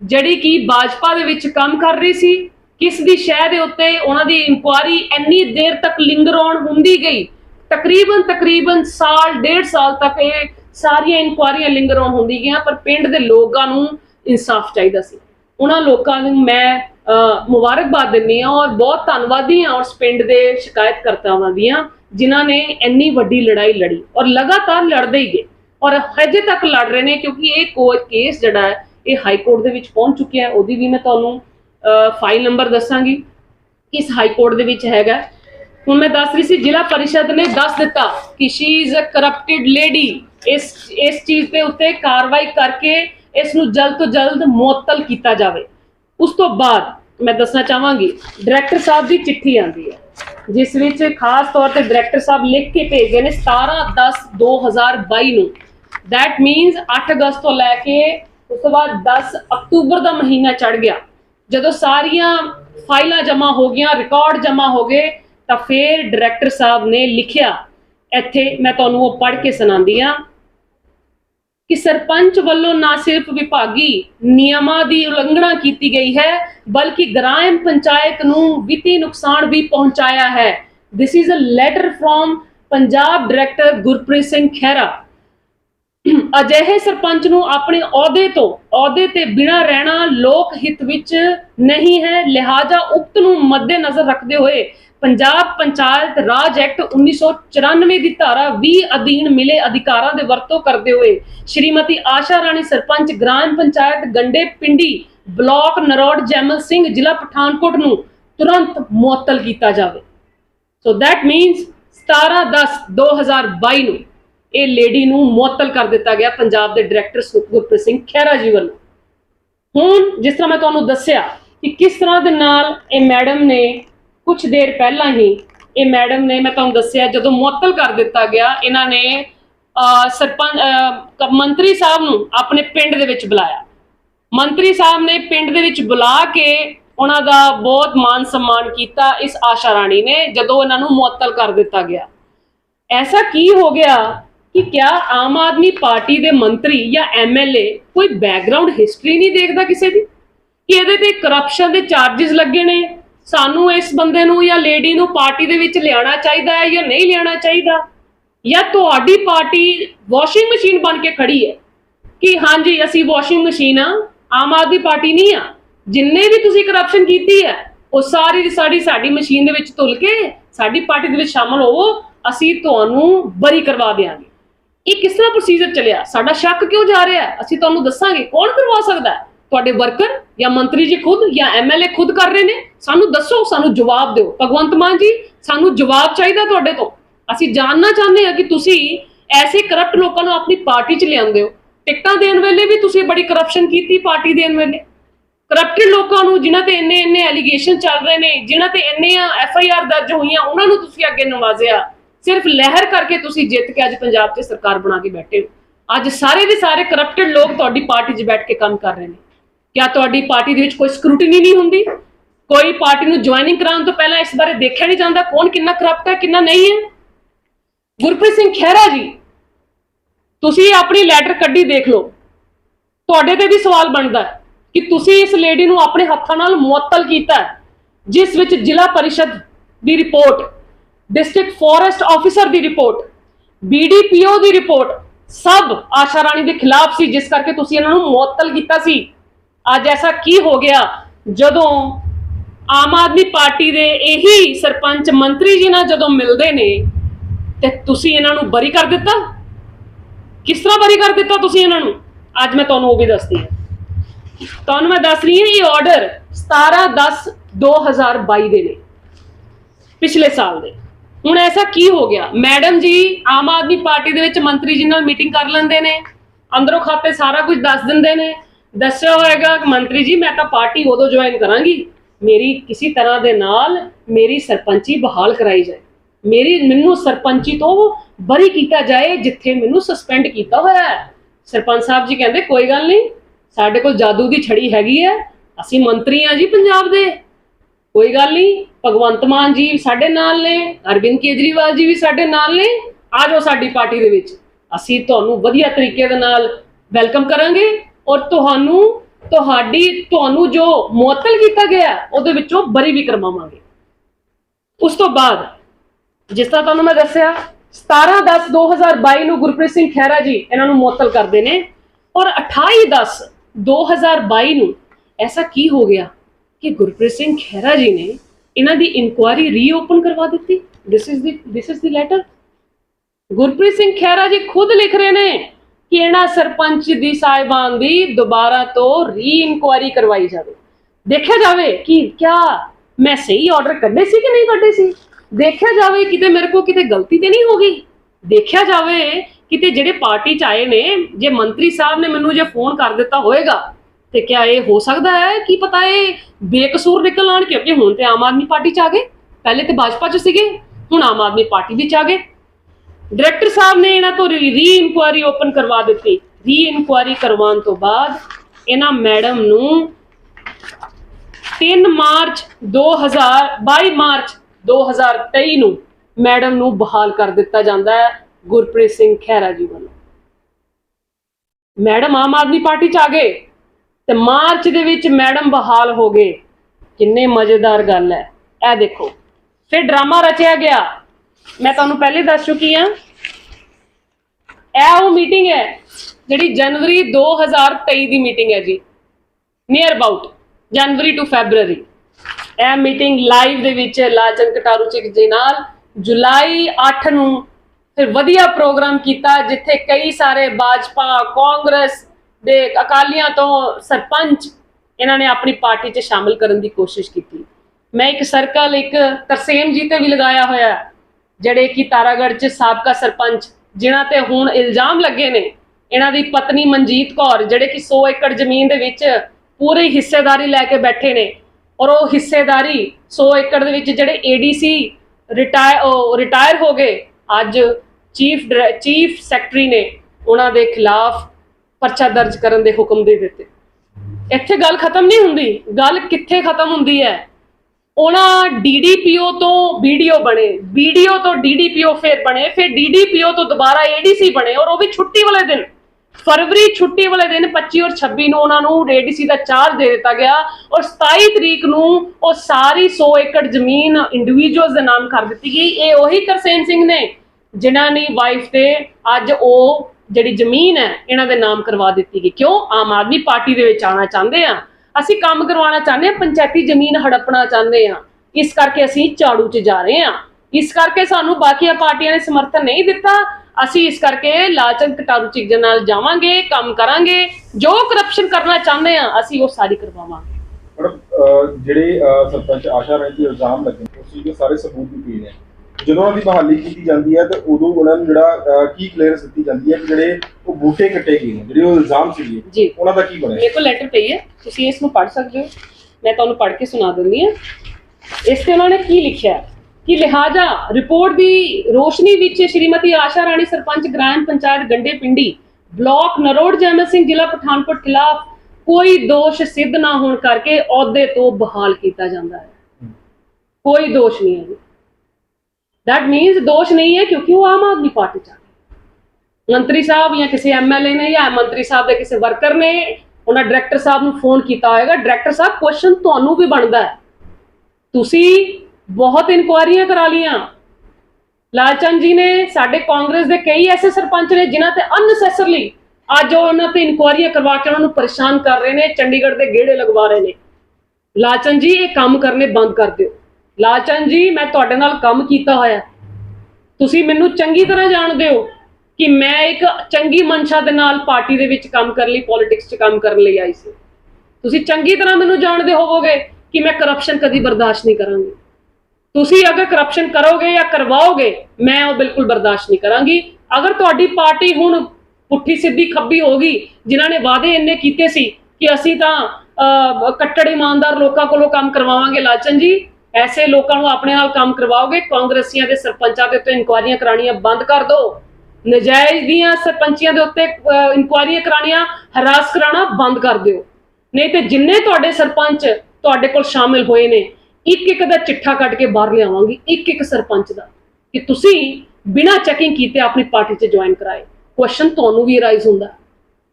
B: ਜਿਹੜੀ ਕਿ ਭਾਜਪਾ ਦੇ ਵਿੱਚ ਕੰਮ ਕਰ ਰਹੀ ਸੀ। ਕਿਸ ਦੀ ਸ਼ਹਿ ਦੇ ਉੱਤੇ ਉਹਨਾਂ ਦੀ ਇਨਕੁਆਇਰੀ ਇੰਨੀ ਦੇਰ ਤੱਕ ਲਿੰਗਰ ਔਨ ਹੁੰਦੀ ਗਈ, ਤਕਰੀਬਨ ਸਾਲ 1.5 ਸਾਲ ਤੱਕ ਇਹ ਸਾਰੀਆਂ ਇਨਕੁਆਇਰੀਆਂ ਲਿੰਗਰ ਔਨ ਹੁੰਦੀ ਗਈਆਂ। ਪਰ ਪਿੰਡ ਦੇ ਲੋਕਾਂ ਨੂੰ ਇਨਸਾਫ ਚਾਹੀਦਾ ਸੀ। ਉਹਨਾਂ ਲੋਕਾਂ ਨੂੰ ਮੈਂ ਮੁਬਾਰਕਬਾਦ ਦਿੰਦੀ ਹਾਂ ਔਰ ਬਹੁਤ ਧੰਨਵਾਦੀ ਹਾਂ ਉਸ ਪਿੰਡ ਦੇ ਸ਼ਿਕਾਇਤਕਰਤਾਵਾਂ ਦੀਆਂ जिन्हां ने इन्नी वड्डी लड़ाई लड़ी और लगातार लड़ते ही गए और हजे तक लड़ रहे हैं, क्योंकि ये केस जिहड़ा है ये हाई कोर्ट दे विच पहुंच चुकिया है। उहदी भी मैं तुहानूं फाइल नंबर दसांगी किस हाई कोर्ट दे विच हैगा। हुण मैं दस रही सी जिला परिषद ने दस दिता कि she is a corrupted lady. इस चीज़ के उत्ते कार्रवाई करके इसनूं जल्द तो जल्द मुअत्तल किया जाए। उस तो बाद मैं दसना चाहांगी डायरैक्टर साहब की चिट्ठी आती है जिस विच खास तौर पर डायरैक्टर साहब लिख के भेजे ने 17/10/2022 नूं। दैट मीनस 8 अगस्त तो लैके उस तो बाद 10 अक्तूबर का महीना चढ़ गया। जदों सारियां फाइलां जमा हो गई, रिकॉर्ड जमा हो गए, तो फिर डायरैक्टर साहब ने लिखिया, इत्थे मैं तुहानूं वो पढ़ के सुणांदी हां कि सरपंच वालों ना सिर्फ विभागी नियमां की उलंघना की गई है बल्कि ग्राम पंचायत नूं वित्तीय नुकसान भी पहुंचाया है। This is a letter from Punjab director Gurpreet Singh Khaira. अजिहे सरपंच नूं अपने अहुदे ते बिना रहना लोक हित विच नहीं है, लिहाजा उक्त नूं मद्देनजर रखते हुए पंजाब पंचायत राज एक्ट 1994 की धारा 20 अधीन मिले अधिकारां दे वरतों करते हुए श्रीमती आशा राणी सरपंच ग्राम पंचायत गंडे पिंडी ब्लॉक नरौड़ जैमल सिंह जिला पठानकोट नूं तुरंत मुअत्तल किया जाए। सो दैट मीनस 17/10/2022 नूं ये लेडी नूं मुअत्तल कर दिता गया पंजाब के डायरैक्टर गुरप्रीत सिंह खैरा जी वालों। हुण जिस तरह मैं तुहानूं दस्सिया कि किस तरह दे नाल ये मैडम ने कुछ देर पहला ही ये मैडम ने मैं तुहानूं दस्सिया जदों मुअत्तल कर दिता गया, इन्हां ने सरपंच मंत्री साहब नूं अपने पिंड दे विच बुलाया। मंत्री साहब ने पिंड दे विच बुला के उन्हां दा बहुत मान सम्मान किया इस आशा राणी ने जदों इन्हां नूं मुअत्तल कर दिता गया। ऐसा की हो गया कि क्या आम आदमी पार्टी के मंत्री या MLA कोई बैकग्राउंड हिस्टरी नहीं देखता किसी की कि इहदे ते करप्शन के चार्जिस लगे ने, सानू इस बंदे नूं या लेडी नूं पार्टी दे विच लियाना चाहिदा है या नहीं लियाना चाहिदा, या तुहाडी पार्टी वॉशिंग मशीन बन के खड़ी है कि हाँ जी असी वॉशिंग मशीन हाँ, आम आदमी पार्टी नहीं आ, जिन्ने भी तुसीं करप्शन कीती है वो सारी दी साडी मशीन दे विच तुल के साडी पार्टी दे विच शामिल होवो, असी तुहानूं बरी करवा देंगे। ये किस तरह प्रोसीजर चलिया, साडा शक क्यों जा रहा है, असी तुहानूं दसांगे। कौन करवा सकता है? तुहाडे वर्कर या मंत्री जी खुद या MLA खुद कर रहे हैं? सानू दसो, सानू जवाब दो। भगवंत मान जी सानू जवाब चाहिए तुहाडे तो। असी जानना चाहते हैं कि तुसी ऐसे करप्ट लोगों को अपनी पार्टी च लियाते हो, टिकटां देण वेले भी तुसी बड़ी करप्शन की, पार्टी देण वेले करप्टेड लोगों को जिन्हां ते इन्ने एलीगेशन चल रहे हैं, जिन्हां ते इन्ने FIR दर्ज हुई, उन्होंने तुसी अगे नवाजिया, सिर्फ लहर करके तुसी जित के अज पंजाब च सरकार बना के बैठे हो। अज सारे के सारे करप्टेड लोग तुहाडी पार्टी च बैठ के काम कर रहे हैं। क्या तुहाडी पार्टी दे विच कोई स्क्रूटनी नहीं हुंदी? कोई पार्टी नूं ज्वाइनिंग कराउण तो पहला इस बारे देखिया नहीं जाता कौन कितना करप्ट है कितना नहीं है? गुरप्रीत सिंह खैरा जी तुसी अपनी लैटर कड्डी देख लो, तुहाडे ते भी सवाल बनता है कि तुसी इस लेडी नूं अपने हत्थां नाल मुअत्तल कीता है, जिस विच जिला परिषद की रिपोर्ट, डिस्ट्रिक्ट फॉरेस्ट ऑफिसर की रिपोर्ट, BDPO की रिपोर्ट सब आशा राणी के खिलाफ सी, जिस करके तुसी इन्हां नूं मुअत्तल कीता सी। अज ऐसा की हो गया जदों आम आदमी पार्टी के यही सरपंच मंत्री जी नाल जदों मिलते ने ते तुसी इन्हां नूं बरी कर दिता। किस तरह बरी कर दिता तुसी इन्हां नूं? अज मैं तुहानूं वो भी दसदी हां। तुहानूं मैं दस रही हां ये ऑर्डर 17/10/2022 दे ने, पिछले साल दे। हुण ऐसा की हो गया, मैडम जी आम आदमी पार्टी दे विच मंत्री जी नाल मीटिंग कर लैंदे ने, अंदरों खाते सारा कुछ दस दिंदे ने, दस्सिया होएगा मंत्री जी मैं तो पार्टी उदों ज्वाइन करांगी, मेरी किसी तरह दे नाल मेरी सरपंची बहाल कराई जाए, मैनू सरपंची तो बरी किया जाए जिथे मैनू सस्पेंड किया होया है। सरपंच साहब जी कहते कोई गल नहीं, साडे कोल जादू की छड़ी हैगी है, असीं मंत्री हाँ जी पंजाब दे, कोई गल नहीं। भगवंत मान जी साडे नाल ने, अरविंद केजरीवाल जी भी साडे नाल ने, आ जाओ साडी पार्टी दे विच, असीं तुहानूं वधिया तरीके दे नाल वैलकम करांगे और तुहानूं जो मुअत्तल किया गया उहदे विचों बरी भी करवावांगे। उस तो बाद जिस तरह तुहानूं मैं दस्सिया 17/10/2022 नूं गुरप्रीत सिंह खैरा जी इन्हां नूं मुअत्तल करदे ने और 28/10/2022 नूं ऐसा की हो गया कि गुरप्रीत सिंह खैरा जी ने इन्हां दी इंक्वायरी रीओपन करवा दी। This is the letter. Gurpreet Singh Khaira ji खुद लिख रहे ने कि इन्हां सरपंच दी साहिबान दी दोबारा तो री इंक्वायरी करवाई जाए, देखा जाए कि क्या मैं सही ऑर्डर कड्डे सी कि नहीं कड्डे सी, देखा जाए कि मेरे को किते गलती तो नहीं हो गई, देखा जाए कि जेडे पार्टी च आए ने जे मंत्री साहब ने मैनू जे फोन कर दिता होएगा तो क्या ये हो सकता है कि पता है बेकसूर निकल आन, क्योंकि हुण ते आम आदमी पार्टी च आ गए, पहले तो भाजपा च सीगे, हुण आम आदमी पार्टी विच आ गए। डायरैक्टर साहब ने इन्हां तो री इंक्वायरी ओपन करवा दी। री इंक्वायरी करवाने तो बाद इन्हां मैडम नूं 3 मार्च 22 मार्च 2023 नूं मैडम नूं बहाल कर दिता जाता है गुरप्रीत सिंह खैरा जी वालों। मैडम आम आदमी पार्टी च आ गए ते मार्च दे विच मैडम बहाल हो गए। किन्ने मजेदार गल है, ए देखो फिर ड्रामा रचिया गया। मैं तुहानूं पहले दस चुकी हाँ, यह वो मीटिंग है जिहड़ी जनवरी 2023 की मीटिंग है जी, near about January to February. यह मीटिंग लाइव दे विच लालचंद कटारू चिक जी नाल जुलाई 8 नूं फिर वधिया प्रोग्राम किया, जिथे कई सारे भाजपा कांग्रेस दे अकालियां तो सरपंच इन्होंने अपनी पार्टी च शामिल करने की कोशिश की। मैं एक सर्कल एक तरसेम जी ते भी लगाया होया, जड़े कि तारागढ़ च साबका सरपंच जिन्हां ते हुण इल्जाम लगे ने, इन्हां दी पत्नी मनजीत कौर जड़े कि 100 एकड़ जमीन दे विच पूरी हिस्सेदारी लैके बैठे ने, और वो हिस्सेदारी 100 एकड़ दे विच जड़े एडीसी रिटायर हो गए, अज चीफ सैकटरी ने उन्हां दे खिलाफ परचा दर्ज करने दे हुक्म दे दिते। इत्थे गल खत्म नहीं हुंदी, गल कित्थे खत्म हुंदी है, उन्हां डीडीपीओ तो बीडीओ बने, बीडीओ तो डीडीपीओ फिर बने, फिर डीडीपीओ तो दोबारा एडीसी बने, और वो भी छुट्टी वाले दिन, फरवरी छुट्टी वाले दिन 25 और 26 नूं उन्होंने एडीसी का चार्ज दे दिता गया, और 27 तरीक नूं वो सारी 100 एकड़ जमीन इंडिविजुअल्स के नाम कर दी गई। ये वही तरसेम सिंह ने जिन्हां दी वाइफ ते अज वो जिहड़ी जमीन है इन्हां दे नाम करवा दी गई। क्यों? आम आदमी पार्टी दे विच आना चाहते हैं, असी काम करवाना चाहते हैं, पंचायती जमीन हड़पना चाहते हैं, इस करके असी झाड़ू च जा रहे हैं, इस करके सानू बाकी पार्टियां ने समर्थन नहीं दिता, असी इस करके लालचंद कटारू चिक दे नाल जावांगे, काम करांगे, जो करप्शन करना चाहते हैं असी वो सारी करवावांगे।
A: मैडम ਜਿਹੜੇ ਸਰਪੰਚ ਆਸ਼ਾ ਰਾਣੀ ਦੇ ਇਲਜ਼ਾਮ ਲੱਗੇ ਤੁਸੀਂ ਜੋ ਸਾਰੇ ਸਬੂਤ ਵੀ ਪਏ ਨੇ, ਜਦੋਂ ਉਹਨਾਂ ਦੀ ਬਹਾਲੀ ਕੀਤੀ ਜਾਂਦੀ ਹੈ ਤਾਂ ਉਦੋਂ ਉਹਨਾਂ ਨੂੰ ਜਿਹੜਾ ਕੀ ਕਲੀਅਰੈਂਸ ਦਿੱਤੀ ਜਾਂਦੀ ਹੈ ਕਿ ਜਿਹੜੇ ਉਹ ਬੂਟੇ ਕੱਟੇ ਗਏ ਨੇ, ਜਿਹੜੇ ਉਹ ਇਲਜ਼ਾਮ ਸੀਗੇ ਉਹਨਾਂ ਦਾ ਕੀ ਬਣਿਆ?
B: ਮੇਰੇ ਕੋਲ ਲੈਟਰ ਪਈ ਹੈ, ਤੁਸੀਂ ਇਸ ਨੂੰ ਪੜ੍ਹ ਸਕਦੇ ਹੋ, ਮੈਂ ਤੁਹਾਨੂੰ ਪੜ੍ਹ ਕੇ ਸੁਣਾ ਦਿੰਦੀ ਹਾਂ। ਇਸ ਤੇ ਉਹਨਾਂ ਨੇ ਕੀ ਲਿਖਿਆ ਕਿ ਲਿਹਾਜ਼ਾ ਰਿਪੋर्ट ਦੀ ਰੋਸ਼ਨੀ ਵਿੱਚ ਸ਼੍ਰੀਮਤੀ ਆਸ਼ਾ ਰਾਣੀ ਸਰਪੰਚ ਗ੍ਰਾਮ ਪੰਚਾਇਤ ਗੰਡੇ ਪਿੰਡੀ ਬਲਾਕ ਨਰੋੜ ਜੈਮਲ ਸਿੰਘ ਜ਼ਿਲ੍ਹਾ ਪਠਾਨਕੋਟ ਖਿਲਾਫ कोई दोष सिद्ध ना होने करके अहुदे तो बहाल किया जाता है। कोई दोष नहीं है, दैट मीन्स दोष नहीं है क्योंकि वो आम आदमी पार्टी च मंत्री साहब या किसी MLA ने या मंत्री साहब के किसी वर्कर ने उन्हें डायरैक्टर साहब को फोन किया होगा, डायरैक्टर साहब क्वेश्चन तुहानू भी बनता है, तुसी बहुत इंक्वायरियां करा लिया, लालचंद जी ने साडे कांग्रेस के कई ऐसे सरपंच ने जिन्हां ते अननैसेसरली अज उन्होंने इंक्वायरियां करवा के उन्होंने परेशान कर रहे हैं, चंडीगढ़ के गेड़े लगवा रहे हैं। लालचंद जी ये काम करने बंद कर दो। लालचंद जी मैं तुहाडे नाल काम कीता होया, तुसी मैनू चंगी तरह जानते हो कि मैं एक चंगी मंशा दे नाल पार्टी दे विच काम कर ली, पॉलिटिक्स च काम करने आई सी, तुसी चंगी तरह मैनू जानते होवोगे कि मैं करप्शन कदी बर्दाश्त नहीं करांगी। तुसी अगर करप्शन करोगे या करवाओगे मैं वो बिल्कुल बर्दाश्त नहीं करांगी। अगर तुहाडी पार्टी हुण पुट्ठी सीधी खब्बी होगी, जिन्होंने वादे इन्ने कीते सी कि असी तां कट्टड़ ईमानदार लोगों कोलों काम करवावांगे, लालचंद जी ऐसे लोगों को अपने नाल काम करवाओगे, कांग्रेसियां दे सरपंचां दे उत्ते इंक्वायरियां करानियां बंद कर दो, नजायज़ दियां सरपंचियां दे उत्ते इंक्वायरियां करानियां हरास कराना बंद कर दिओ, नहीं तो जिन्ने तुहाडे सरपंच तुहाडे कोल शामिल होए ने एक एक दा चिट्ठा कट के बाहर लियावांगी, एक एक सरपंच दा कि तुसी बिना चैकिंग कीते अपनी पार्टी च ज्वाइन कराए। क्वेश्चन तुहानू भी राइज हुंदा।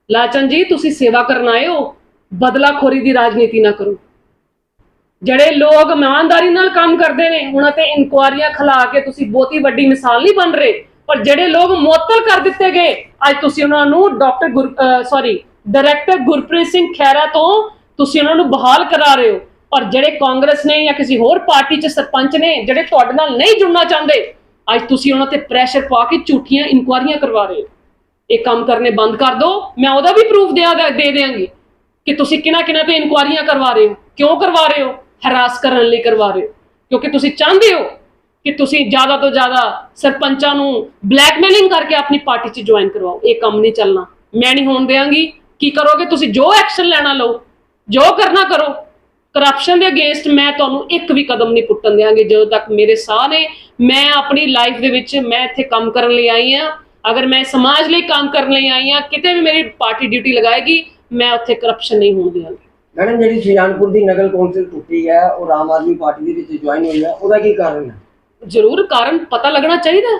B: लालचंद जी तुसी सेवा करना आए हो, बदलाखोरी की राजनीति ना करो। जड़े लोग ईमानदारी नाल काम करते हैं उन्हां ते इंक्वायरियां खिला के तुसी बहुती वड्डी मिसाल नहीं बन रहे, पर जड़े लोग मुअत्तल कर दिते गए अज तुसी उन्हां नू डायरैक्टर गुरप्रीत सिंह खैरा तो तुसी उन्हां नू बहाल करा रहे हो, ਔਰ ਜਿਹੜੇ ਕਾਂਗਰਸ ਨੇ ਜਾਂ ਕਿਸੇ ਹੋਰ ਪਾਰਟੀ 'ਚ ਸਰਪੰਚ ਨੇ ਜਿਹੜੇ ਤੁਹਾਡੇ ਨਾਲ ਨਹੀਂ ਜੁੜਨਾ ਚਾਹੁੰਦੇ, ਅੱਜ ਤੁਸੀਂ ਉਹਨਾਂ ਤੇ ਪ੍ਰੈਸ਼ਰ ਪਾ ਕੇ ਝੂਠੀਆਂ ਇਨਕੁਆਇਰੀਆਂ ਕਰਵਾ ਰਹੇ ਹੋ। ਇਹ ਕੰਮ ਕਰਨੇ ਬੰਦ ਕਰ ਦਿਓ। ਮੈਂ ਉਹਦਾ ਵੀ ਪ੍ਰੂਫ ਦੇ ਦਿਆਂਗੀ ਕਿ ਤੁਸੀਂ ਕਿਹਨਾਂ ਤੇ ਇਨਕੁਆਇਰੀਆਂ ਕਰਵਾ ਰਹੇ ਹੋ। ਕਿਉਂ ਕਰਵਾ ਰਹੇ ਹੋ? ਹਰਾਸ ਕਰਨ ਲਈ ਕਰਵਾ ਰਹੇ ਹੋ, ਕਿਉਂਕਿ ਤੁਸੀਂ ਚਾਹੁੰਦੇ ਹੋ ਕਿ ਤੁਸੀਂ ਜ਼ਿਆਦਾ ਤੋਂ ਜ਼ਿਆਦਾ ਸਰਪੰਚਾਂ ਨੂੰ ਬਲੈਕਮੇਲਿੰਗ ਕਰਕੇ ਆਪਣੀ ਪਾਰਟੀ 'ਚ ਜੁਆਇਨ ਕਰਵਾਓ। ਇਹ ਕੰਮ ਨਹੀਂ ਚੱਲਣਾ, ਮੈਂ ਨਹੀਂ ਹੋਣ ਦਿਆਂਗੀ। ਕੀ ਕਰੋਗੇ ਤੁਸੀਂ? ਜੋ ਐਕਸ਼ਨ ਲੈਣਾ ਲਓ, ਜੋ ਕਰਨਾ ਕਰੋ। ਕਰਪਸ਼ਨ ਦੇ ਅਗੇਂਸਟ ਮੈਂ ਤੁਹਾਨੂੰ ਇੱਕ ਵੀ ਕਦਮ ਨਹੀਂ ਪੁੱਟਣ ਦਿਆਂਗੀ ਜਦੋਂ ਤੱਕ ਮੇਰੇ ਸਾਹ ਨੇ। ਮੈਂ ਆਪਣੀ ਲਾਈਫ ਦੇ ਵਿੱਚ ਮੈਂ ਇੱਥੇ ਕੰਮ ਕਰਨ ਲਈ ਆਈ ਹਾਂ। ਅਗਰ ਮੈਂ ਸਮਾਜ ਲਈ ਕੰਮ ਕਰਨ ਲਈ ਆਈ ਹਾਂ, ਕਿਤੇ ਵੀ ਮੇਰੀ ਪਾਰਟੀ ਡਿਊਟੀ ਲਗਾਏਗੀ, ਮੈਂ ਉੱਥੇ ਕਰਪਸ਼ਨ ਨਹੀਂ ਹੋਣ ਦਿਆਂਗੀ।
C: ਮੈਡਮ, ਜਿਹੜੀ ਸੁਜਾਨਪੁਰ ਦੀ ਨਗਰ ਕੌਂਸਲ ਟੁੱਟੀ ਹੈ ਔਰ ਆਮ ਆਦਮੀ ਪਾਰਟੀ ਦੇ ਵਿੱਚ ਜੁਆਇਨ ਹੋਈ ਹੈ, ਉਹਦਾ ਕੀ ਕਾਰਨ ਹੈ?
B: ਜ਼ਰੂਰ ਕਾਰਨ ਪਤਾ ਲੱਗਣਾ ਚਾਹੀਦਾ।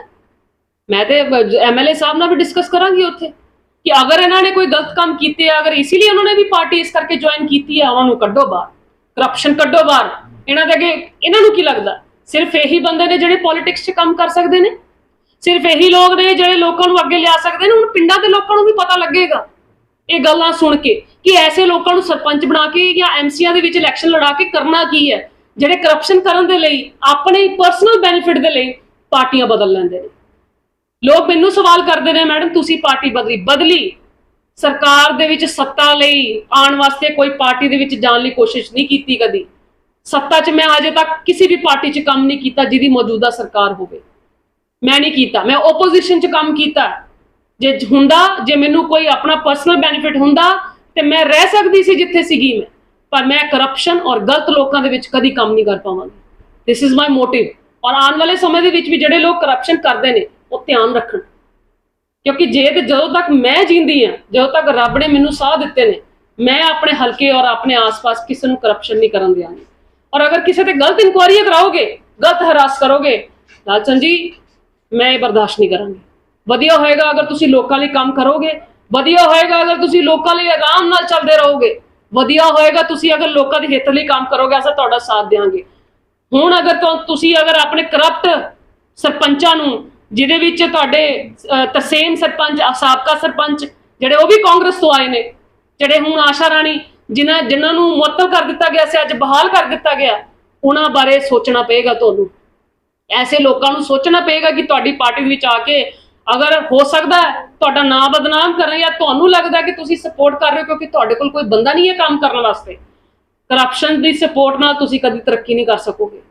B: ਮੈਂ ਤੇ ਐਮਐਲਏ ਸਾਹਿਬ ਨਾਲ ਵੀ ਡਿਸਕਸ ਕਰਾਂਗੀ ਉੱਥੇ ਕਿ ਅਗਰ ਇਹਨਾਂ ਨੇ ਕੋਈ ਗਲਤ ਕੰਮ ਕੀਤੇ ਆ, ਅਗਰ ਇਸ ਲਈ ਉਹਨਾਂ ਨੇ ਵੀ ਪਾਰਟੀ ਇਸ ਕਰਕੇ ਜੁਆਇਨ ਕੀਤੀ ਹੈ, ਉਹਨਾਂ ਨੂੰ ਕੱਢੋ ਬਾਹਰ, ਕਰਪਸ਼ਨ ਕੱਢੋ ਬਾਹਰ। ਇਹਨਾਂ ਦੇ ਅੱਗੇ ਇਹਨਾਂ ਨੂੰ ਕੀ ਲੱਗਦਾ? ਸਿਰਫ ਇਹੀ ਬੰਦੇ ਨੇ ਜਿਹੜੇ ਪੋਲਿਟਿਕਸ 'ਚ ਕੰਮ ਕਰ ਸਕਦੇ ਨੇ, ਸਿਰਫ ਇਹੀ ਲੋਕ ਨੇ ਜਿਹੜੇ ਲੋਕਾਂ ਨੂੰ ਅੱਗੇ ਲਿਆ ਸਕਦੇ ਨੇ। ਹੁਣ ਪਿੰਡਾਂ ਦੇ ਲੋਕਾਂ ਨੂੰ ਵੀ ਪਤਾ ਲੱਗੇਗਾ ਇਹ ਗੱਲਾਂ ਸੁਣ ਕੇ ਕਿ ਐਸੇ ਲੋਕਾਂ ਨੂੰ ਸਰਪੰਚ ਬਣਾ ਕੇ ਜਾਂ ਐਮਸੀਆਂ ਦੇ ਵਿੱਚ ਇਲੈਕਸ਼ਨ ਲੜਾ ਕੇ ਕਰਨਾ ਕੀ ਹੈ, ਜਿਹੜੇ ਕਰਪਸ਼ਨ ਕਰਨ ਦੇ ਲਈ, ਆਪਣੇ ਪਰਸਨਲ ਬੈਨੀਫਿਟ ਦੇ ਲਈ ਪਾਰਟੀਆਂ ਬਦਲ ਲੈਂਦੇ ਨੇ। ਲੋਕ ਮੈਨੂੰ ਸਵਾਲ ਕਰਦੇ ਨੇ, ਮੈਡਮ ਤੁਸੀਂ ਪਾਰਟੀ ਬਦਲੀ ਸਰਕਾਰ ਦੇ ਵਿੱਚ ਸੱਤਾ ਲਈ ਆਉਣ ਵਾਸਤੇ ਕੋਈ ਪਾਰਟੀ ਦੇ ਵਿੱਚ ਜਾਣ ਲਈ ਕੋਸ਼ਿਸ਼ ਨਹੀਂ ਕੀਤੀ ਕਦੀ। ਸੱਤਾ 'ਚ ਮੈਂ ਅਜੇ ਤੱਕ ਕਿਸੇ ਵੀ ਪਾਰਟੀ 'ਚ ਕੰਮ ਨਹੀਂ ਕੀਤਾ ਜਿਹਦੀ ਮੌਜੂਦਾ ਸਰਕਾਰ ਹੋਵੇ। ਮੈਂ ਨਹੀਂ ਕੀਤਾ। ਮੈਂ ਓਪੋਜੀਸ਼ਨ 'ਚ ਕੰਮ ਕੀਤਾ। ਜੇ ਮੈਨੂੰ ਕੋਈ ਆਪਣਾ ਪਰਸਨਲ ਬੈਨੀਫਿਟ ਹੁੰਦਾ ਤੇ ਮੈਂ ਰਹਿ ਸਕਦੀ ਸੀ ਜਿੱਥੇ ਸੀਗੀ ਮੈਂ, ਪਰ ਮੈਂ ਕਰਪਸ਼ਨ ਔਰ ਗਲਤ ਲੋਕਾਂ ਦੇ ਵਿੱਚ ਕਦੀ ਕੰਮ ਨਹੀਂ ਕਰ ਪਾਵਾਂਗੀ। This is my motive. ਔਰ ਆਉਣ ਵਾਲੇ ਸਮੇਂ ਦੇ ਵਿੱਚ ਵੀ ਜਿਹੜੇ ਲੋਕ ਕਰਪਸ਼ਨ ਕਰਦੇ ਨੇ ਉਹ ਧਿਆਨ ਰੱਖਣ, ਕਿਉਂਕਿ ਜਦੋਂ ਤੱਕ ਮੈਂ ਜਿੰਦੀ ਹਾਂ, ਜਦੋਂ ਤੱਕ ਰੱਬ ਨੇ ਮੈਨੂੰ ਸਾਹ ਦਿੱਤੇ ਨੇ, ਮੈਂ ਆਪਣੇ ਹਲਕੇ ਔਰ ਆਪਣੇ ਆਸ-ਪਾਸ ਕਿਸੇ ਨੂੰ ਕਰਪਸ਼ਨ ਨਹੀਂ ਕਰਨ ਦਿਆਂਗੀ। ਔਰ ਅਗਰ ਕਿਸੇ ਤੇ ਗਲਤ ਇਨਕੁਆਇਰੀ ਕਰਾਓਗੇ, ਗਲਤ ਹਰਾਸ ਕਰੋਗੇ, ਲਾਲਚੰਦ ਜੀ, ਮੈਂ ਇਹ ਬਰਦਾਸ਼ਤ ਨਹੀਂ ਕਰਾਂਗੀ। ਵਧੀਆ ਹੋਏਗਾ ਅਗਰ ਤੁਸੀਂ ਲੋਕਾਂ ਲਈ ਕੰਮ ਕਰੋਗੇ, ਵਧੀਆ ਹੋਏਗਾ ਅਗਰ ਤੁਸੀਂ ਲੋਕਾਂ ਲਈ ਆਰਾਮ ਨਾਲ ਚੱਲਦੇ ਰਹੋਗੇ, ਵਧੀਆ ਹੋਏਗਾ ਤੁਸੀਂ ਅਗਰ ਲੋਕਾਂ ਦੇ ਹਿੱਤ ਲਈ ਕੰਮ ਕਰੋਗੇ, ਅਸੀਂ ਤੁਹਾਡਾ ਸਾਥ ਦੇਵਾਂਗੇ। ਹੁਣ ਅਗਰ ਤੁਸੀਂ ਆਪਣੇ ਕਰਪਟ ਸਰਪੰਚਾਂ ਨੂੰ, ਜਿਹਦੇ ਵਿੱਚ ਤੁਹਾਡੇ ਤਰਸੇਮ ਸਰਪੰਚ, ਸਾਬਕਾ ਸਰਪੰਚ ਜਿਹੜੇ ਉਹ ਵੀ ਕਾਂਗਰਸ ਤੋਂ ਆਏ ਨੇ, ਜਿਹੜੇ ਹੁਣ ਆਸ਼ਾ ਰਾਣੀ ਜਿਨ੍ਹਾਂ ਨੂੰ ਮੁਅੱਤਲ ਕਰ ਦਿੱਤਾ ਗਿਆ ਸੀ, ਅੱਜ ਬਹਾਲ ਕਰ ਦਿੱਤਾ ਗਿਆ, ਉਹਨਾਂ ਬਾਰੇ ਸੋਚਣਾ ਪਏਗਾ ਤੁਹਾਨੂੰ। ਐਸੇ ਲੋਕਾਂ ਨੂੰ ਸੋਚਣਾ ਪਏਗਾ ਕਿ ਤੁਹਾਡੀ ਪਾਰਟੀ ਦੇ ਵਿੱਚ ਆ ਕੇ ਅਗਰ ਹੋ ਸਕਦਾ ਤੁਹਾਡਾ ਨਾਮ ਬਦਨਾਮ ਕਰਨ, ਜਾਂ ਤੁਹਾਨੂੰ ਲੱਗਦਾ ਕਿ ਤੁਸੀਂ ਸਪੋਰਟ ਕਰ ਰਹੇ ਹੋ ਕਿਉਂਕਿ ਤੁਹਾਡੇ ਕੋਲ ਕੋਈ ਬੰਦਾ ਨਹੀਂ ਹੈ ਕੰਮ ਕਰਨ ਵਾਸਤੇ, ਕਰਪਸ਼ਨ ਦੀ ਸਪੋਰਟ ਨਾਲ ਤੁਸੀਂ ਕਦੀ ਤਰੱਕੀ ਨਹੀਂ ਕਰ ਸਕੋਗੇ।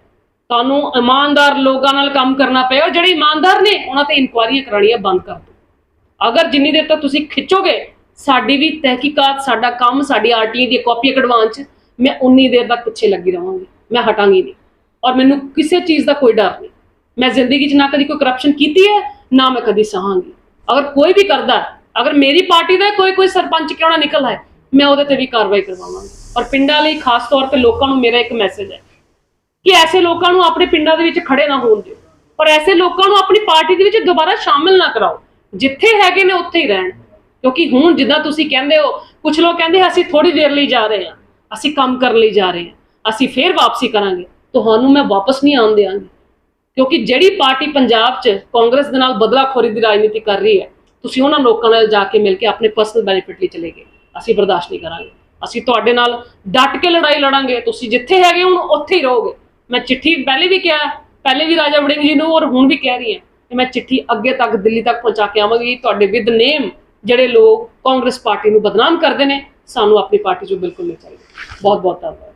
B: ਤੁਹਾਨੂੰ ਇਮਾਨਦਾਰ ਲੋਕਾਂ ਨਾਲ ਕੰਮ ਕਰਨਾ ਪਏਗਾ। ਜਿਹੜੇ ਇਮਾਨਦਾਰ ਨੇ ਉਹਨਾਂ ਤੇ ਇਨਕੁਆਇਰੀਆਂ ਕਰਾਉਣੀਆਂ ਬੰਦ ਕਰ ਦਿਓ। ਅਗਰ ਜਿੰਨੀ ਦੇਰ ਤੱਕ ਤੁਸੀਂ ਖਿੱਚੋਗੇ ਸਾਡੀ ਵੀ ਤਹਿਕੀਕਾਤ, ਸਾਡਾ ਕੰਮ, ਸਾਡੀ ਆਰਟੀ ਦੀ ਕਾਪੀਆਂ ਕਢਵਾਉਣ 'ਚ, ਮੈਂ ਉਨੀ ਦੇਰ ਤੱਕ ਪਿੱਛੇ ਲੱਗੀ ਰਹਾਂਗੀ। ਮੈਂ ਹਟਾਂਗੀ ਨਹੀਂ ਔਰ ਮੈਨੂੰ ਕਿਸੇ ਚੀਜ਼ ਦਾ ਕੋਈ ਡਰ ਨਹੀਂ। ਮੈਂ ਜ਼ਿੰਦਗੀ 'ਚ ਨਾ ਕਦੀ ਕੋਈ ਕਰਪਸ਼ਨ ਕੀਤੀ ਹੈ, ਨਾ ਮੈਂ ਕਦੀ ਸਹਾਂਗੀ। ਅਗਰ ਕੋਈ ਵੀ ਕਰਦਾ, ਅਗਰ ਮੇਰੀ ਪਾਰਟੀ ਦਾ ਕੋਈ ਸਰਪੰਚ ਕਿਉਂ ਨਾ ਨਿਕਲ ਆਏ, ਮੈਂ ਉਹਦੇ ਤੇ ਵੀ ਕਾਰਵਾਈ ਕਰਵਾਵਾਂਗੀ। ਔਰ ਪਿੰਡਾਂ ਲਈ ਖਾਸ ਤੌਰ ਤੇ ਲੋਕਾਂ ਨੂੰ ਮੇਰਾ ਇੱਕ ਮੈਸੇਜ ਹੈ ਕਿ ਐਸੇ ਲੋਕਾਂ ਨੂੰ ਆਪਣੇ ਪਿੰਡਾਂ ਦੇ ਵਿੱਚ ਖੜੇ ਨਾ ਹੋਣ ਦਿਓ, ਪਰ ਐਸੇ ਲੋਕਾਂ ਨੂੰ ਆਪਣੀ ਪਾਰਟੀ ਦੇ ਵਿੱਚ ਦੁਬਾਰਾ ਸ਼ਾਮਿਲ ਨਾ ਕਰਾਓ। ਜਿੱਥੇ ਹੈਗੇ ਨੇ ਉੱਥੇ ਹੀ ਰਹਿਣ, ਕਿਉਂਕਿ ਹੁਣ ਜਿੱਦਾਂ ਤੁਸੀਂ ਕਹਿੰਦੇ ਹੋ, ਕੁਝ ਲੋਕ ਕਹਿੰਦੇ ਅਸੀਂ ਥੋੜੀ ਦੇਰ ਲਈ ਜਾ ਰਹੇ ਹਾਂ, ਅਸੀਂ ਕੰਮ ਕਰਨ ਲਈ ਜਾ ਰਹੇ ਹਾਂ, ਅਸੀਂ ਫੇਰ ਵਾਪਸੀ ਕਰਾਂਗੇ। ਤੁਹਾਨੂੰ ਮੈਂ ਵਾਪਸ ਨਹੀਂ ਆਉਣ ਦਿਆਂਗੀ, ਕਿਉਂਕਿ ਜਿਹੜੀ ਪਾਰਟੀ ਪੰਜਾਬ 'ਚ ਕਾਂਗਰਸ ਦੇ ਨਾਲ ਬਦਲਾਖੋਰੀ ਦੀ ਰਾਜਨੀਤੀ ਕਰ ਰਹੀ ਹੈ, ਤੁਸੀਂ ਉਹਨਾਂ ਲੋਕਾਂ ਨਾਲ ਜਾ ਕੇ ਮਿਲ ਕੇ ਆਪਣੇ ਪਰਸਨਲ ਬੈਨੀਫਿਟ ਲਈ ਚਲੇ ਗਏ। ਅਸੀਂ ਬਰਦਾਸ਼ਤ ਨਹੀਂ ਕਰਾਂਗੇ। ਅਸੀਂ ਤੁਹਾਡੇ ਨਾਲ ਡਟ ਕੇ ਲੜਾਈ ਲੜਾਂਗੇ। ਤੁਸੀਂ ਜਿੱਥੇ ਹੈਗੇ ਹੁਣ ਉੱਥੇ ਹੀ ਰਹੋਗੇ। ਮੈਂ ਚਿੱਠੀ ਪਹਿਲੇ ਵੀ ਕਿਹਾ, ਪਹਿਲੇ ਵੀ ਰਾਜਾ ਵੜਿੰਗ ਜੀ ਨੂੰ, ਔਰ ਹੁਣ ਵੀ ਕਹਿ ਰਹੀ ਹਾਂ ਕਿ ਮੈਂ ਚਿੱਠੀ ਅੱਗੇ ਤੱਕ ਦਿੱਲੀ ਤੱਕ ਪਹੁੰਚਾ ਕੇ ਆਵਾਂਗੀ। ਤੁਹਾਡੇ ਵਿਦ ਨੇਮ ਜਿਹੜੇ ਲੋਕ ਕਾਂਗਰਸ ਪਾਰਟੀ ਨੂੰ ਬਦਨਾਮ ਕਰਦੇ ਨੇ, ਸਾਨੂੰ ਆਪਣੀ ਪਾਰਟੀ 'ਚੋਂ ਬਿਲਕੁਲ ਨਹੀਂ ਚਾਹੀਦੇ। ਬਹੁਤ ਬਹੁਤ ਧੰਨਵਾਦ।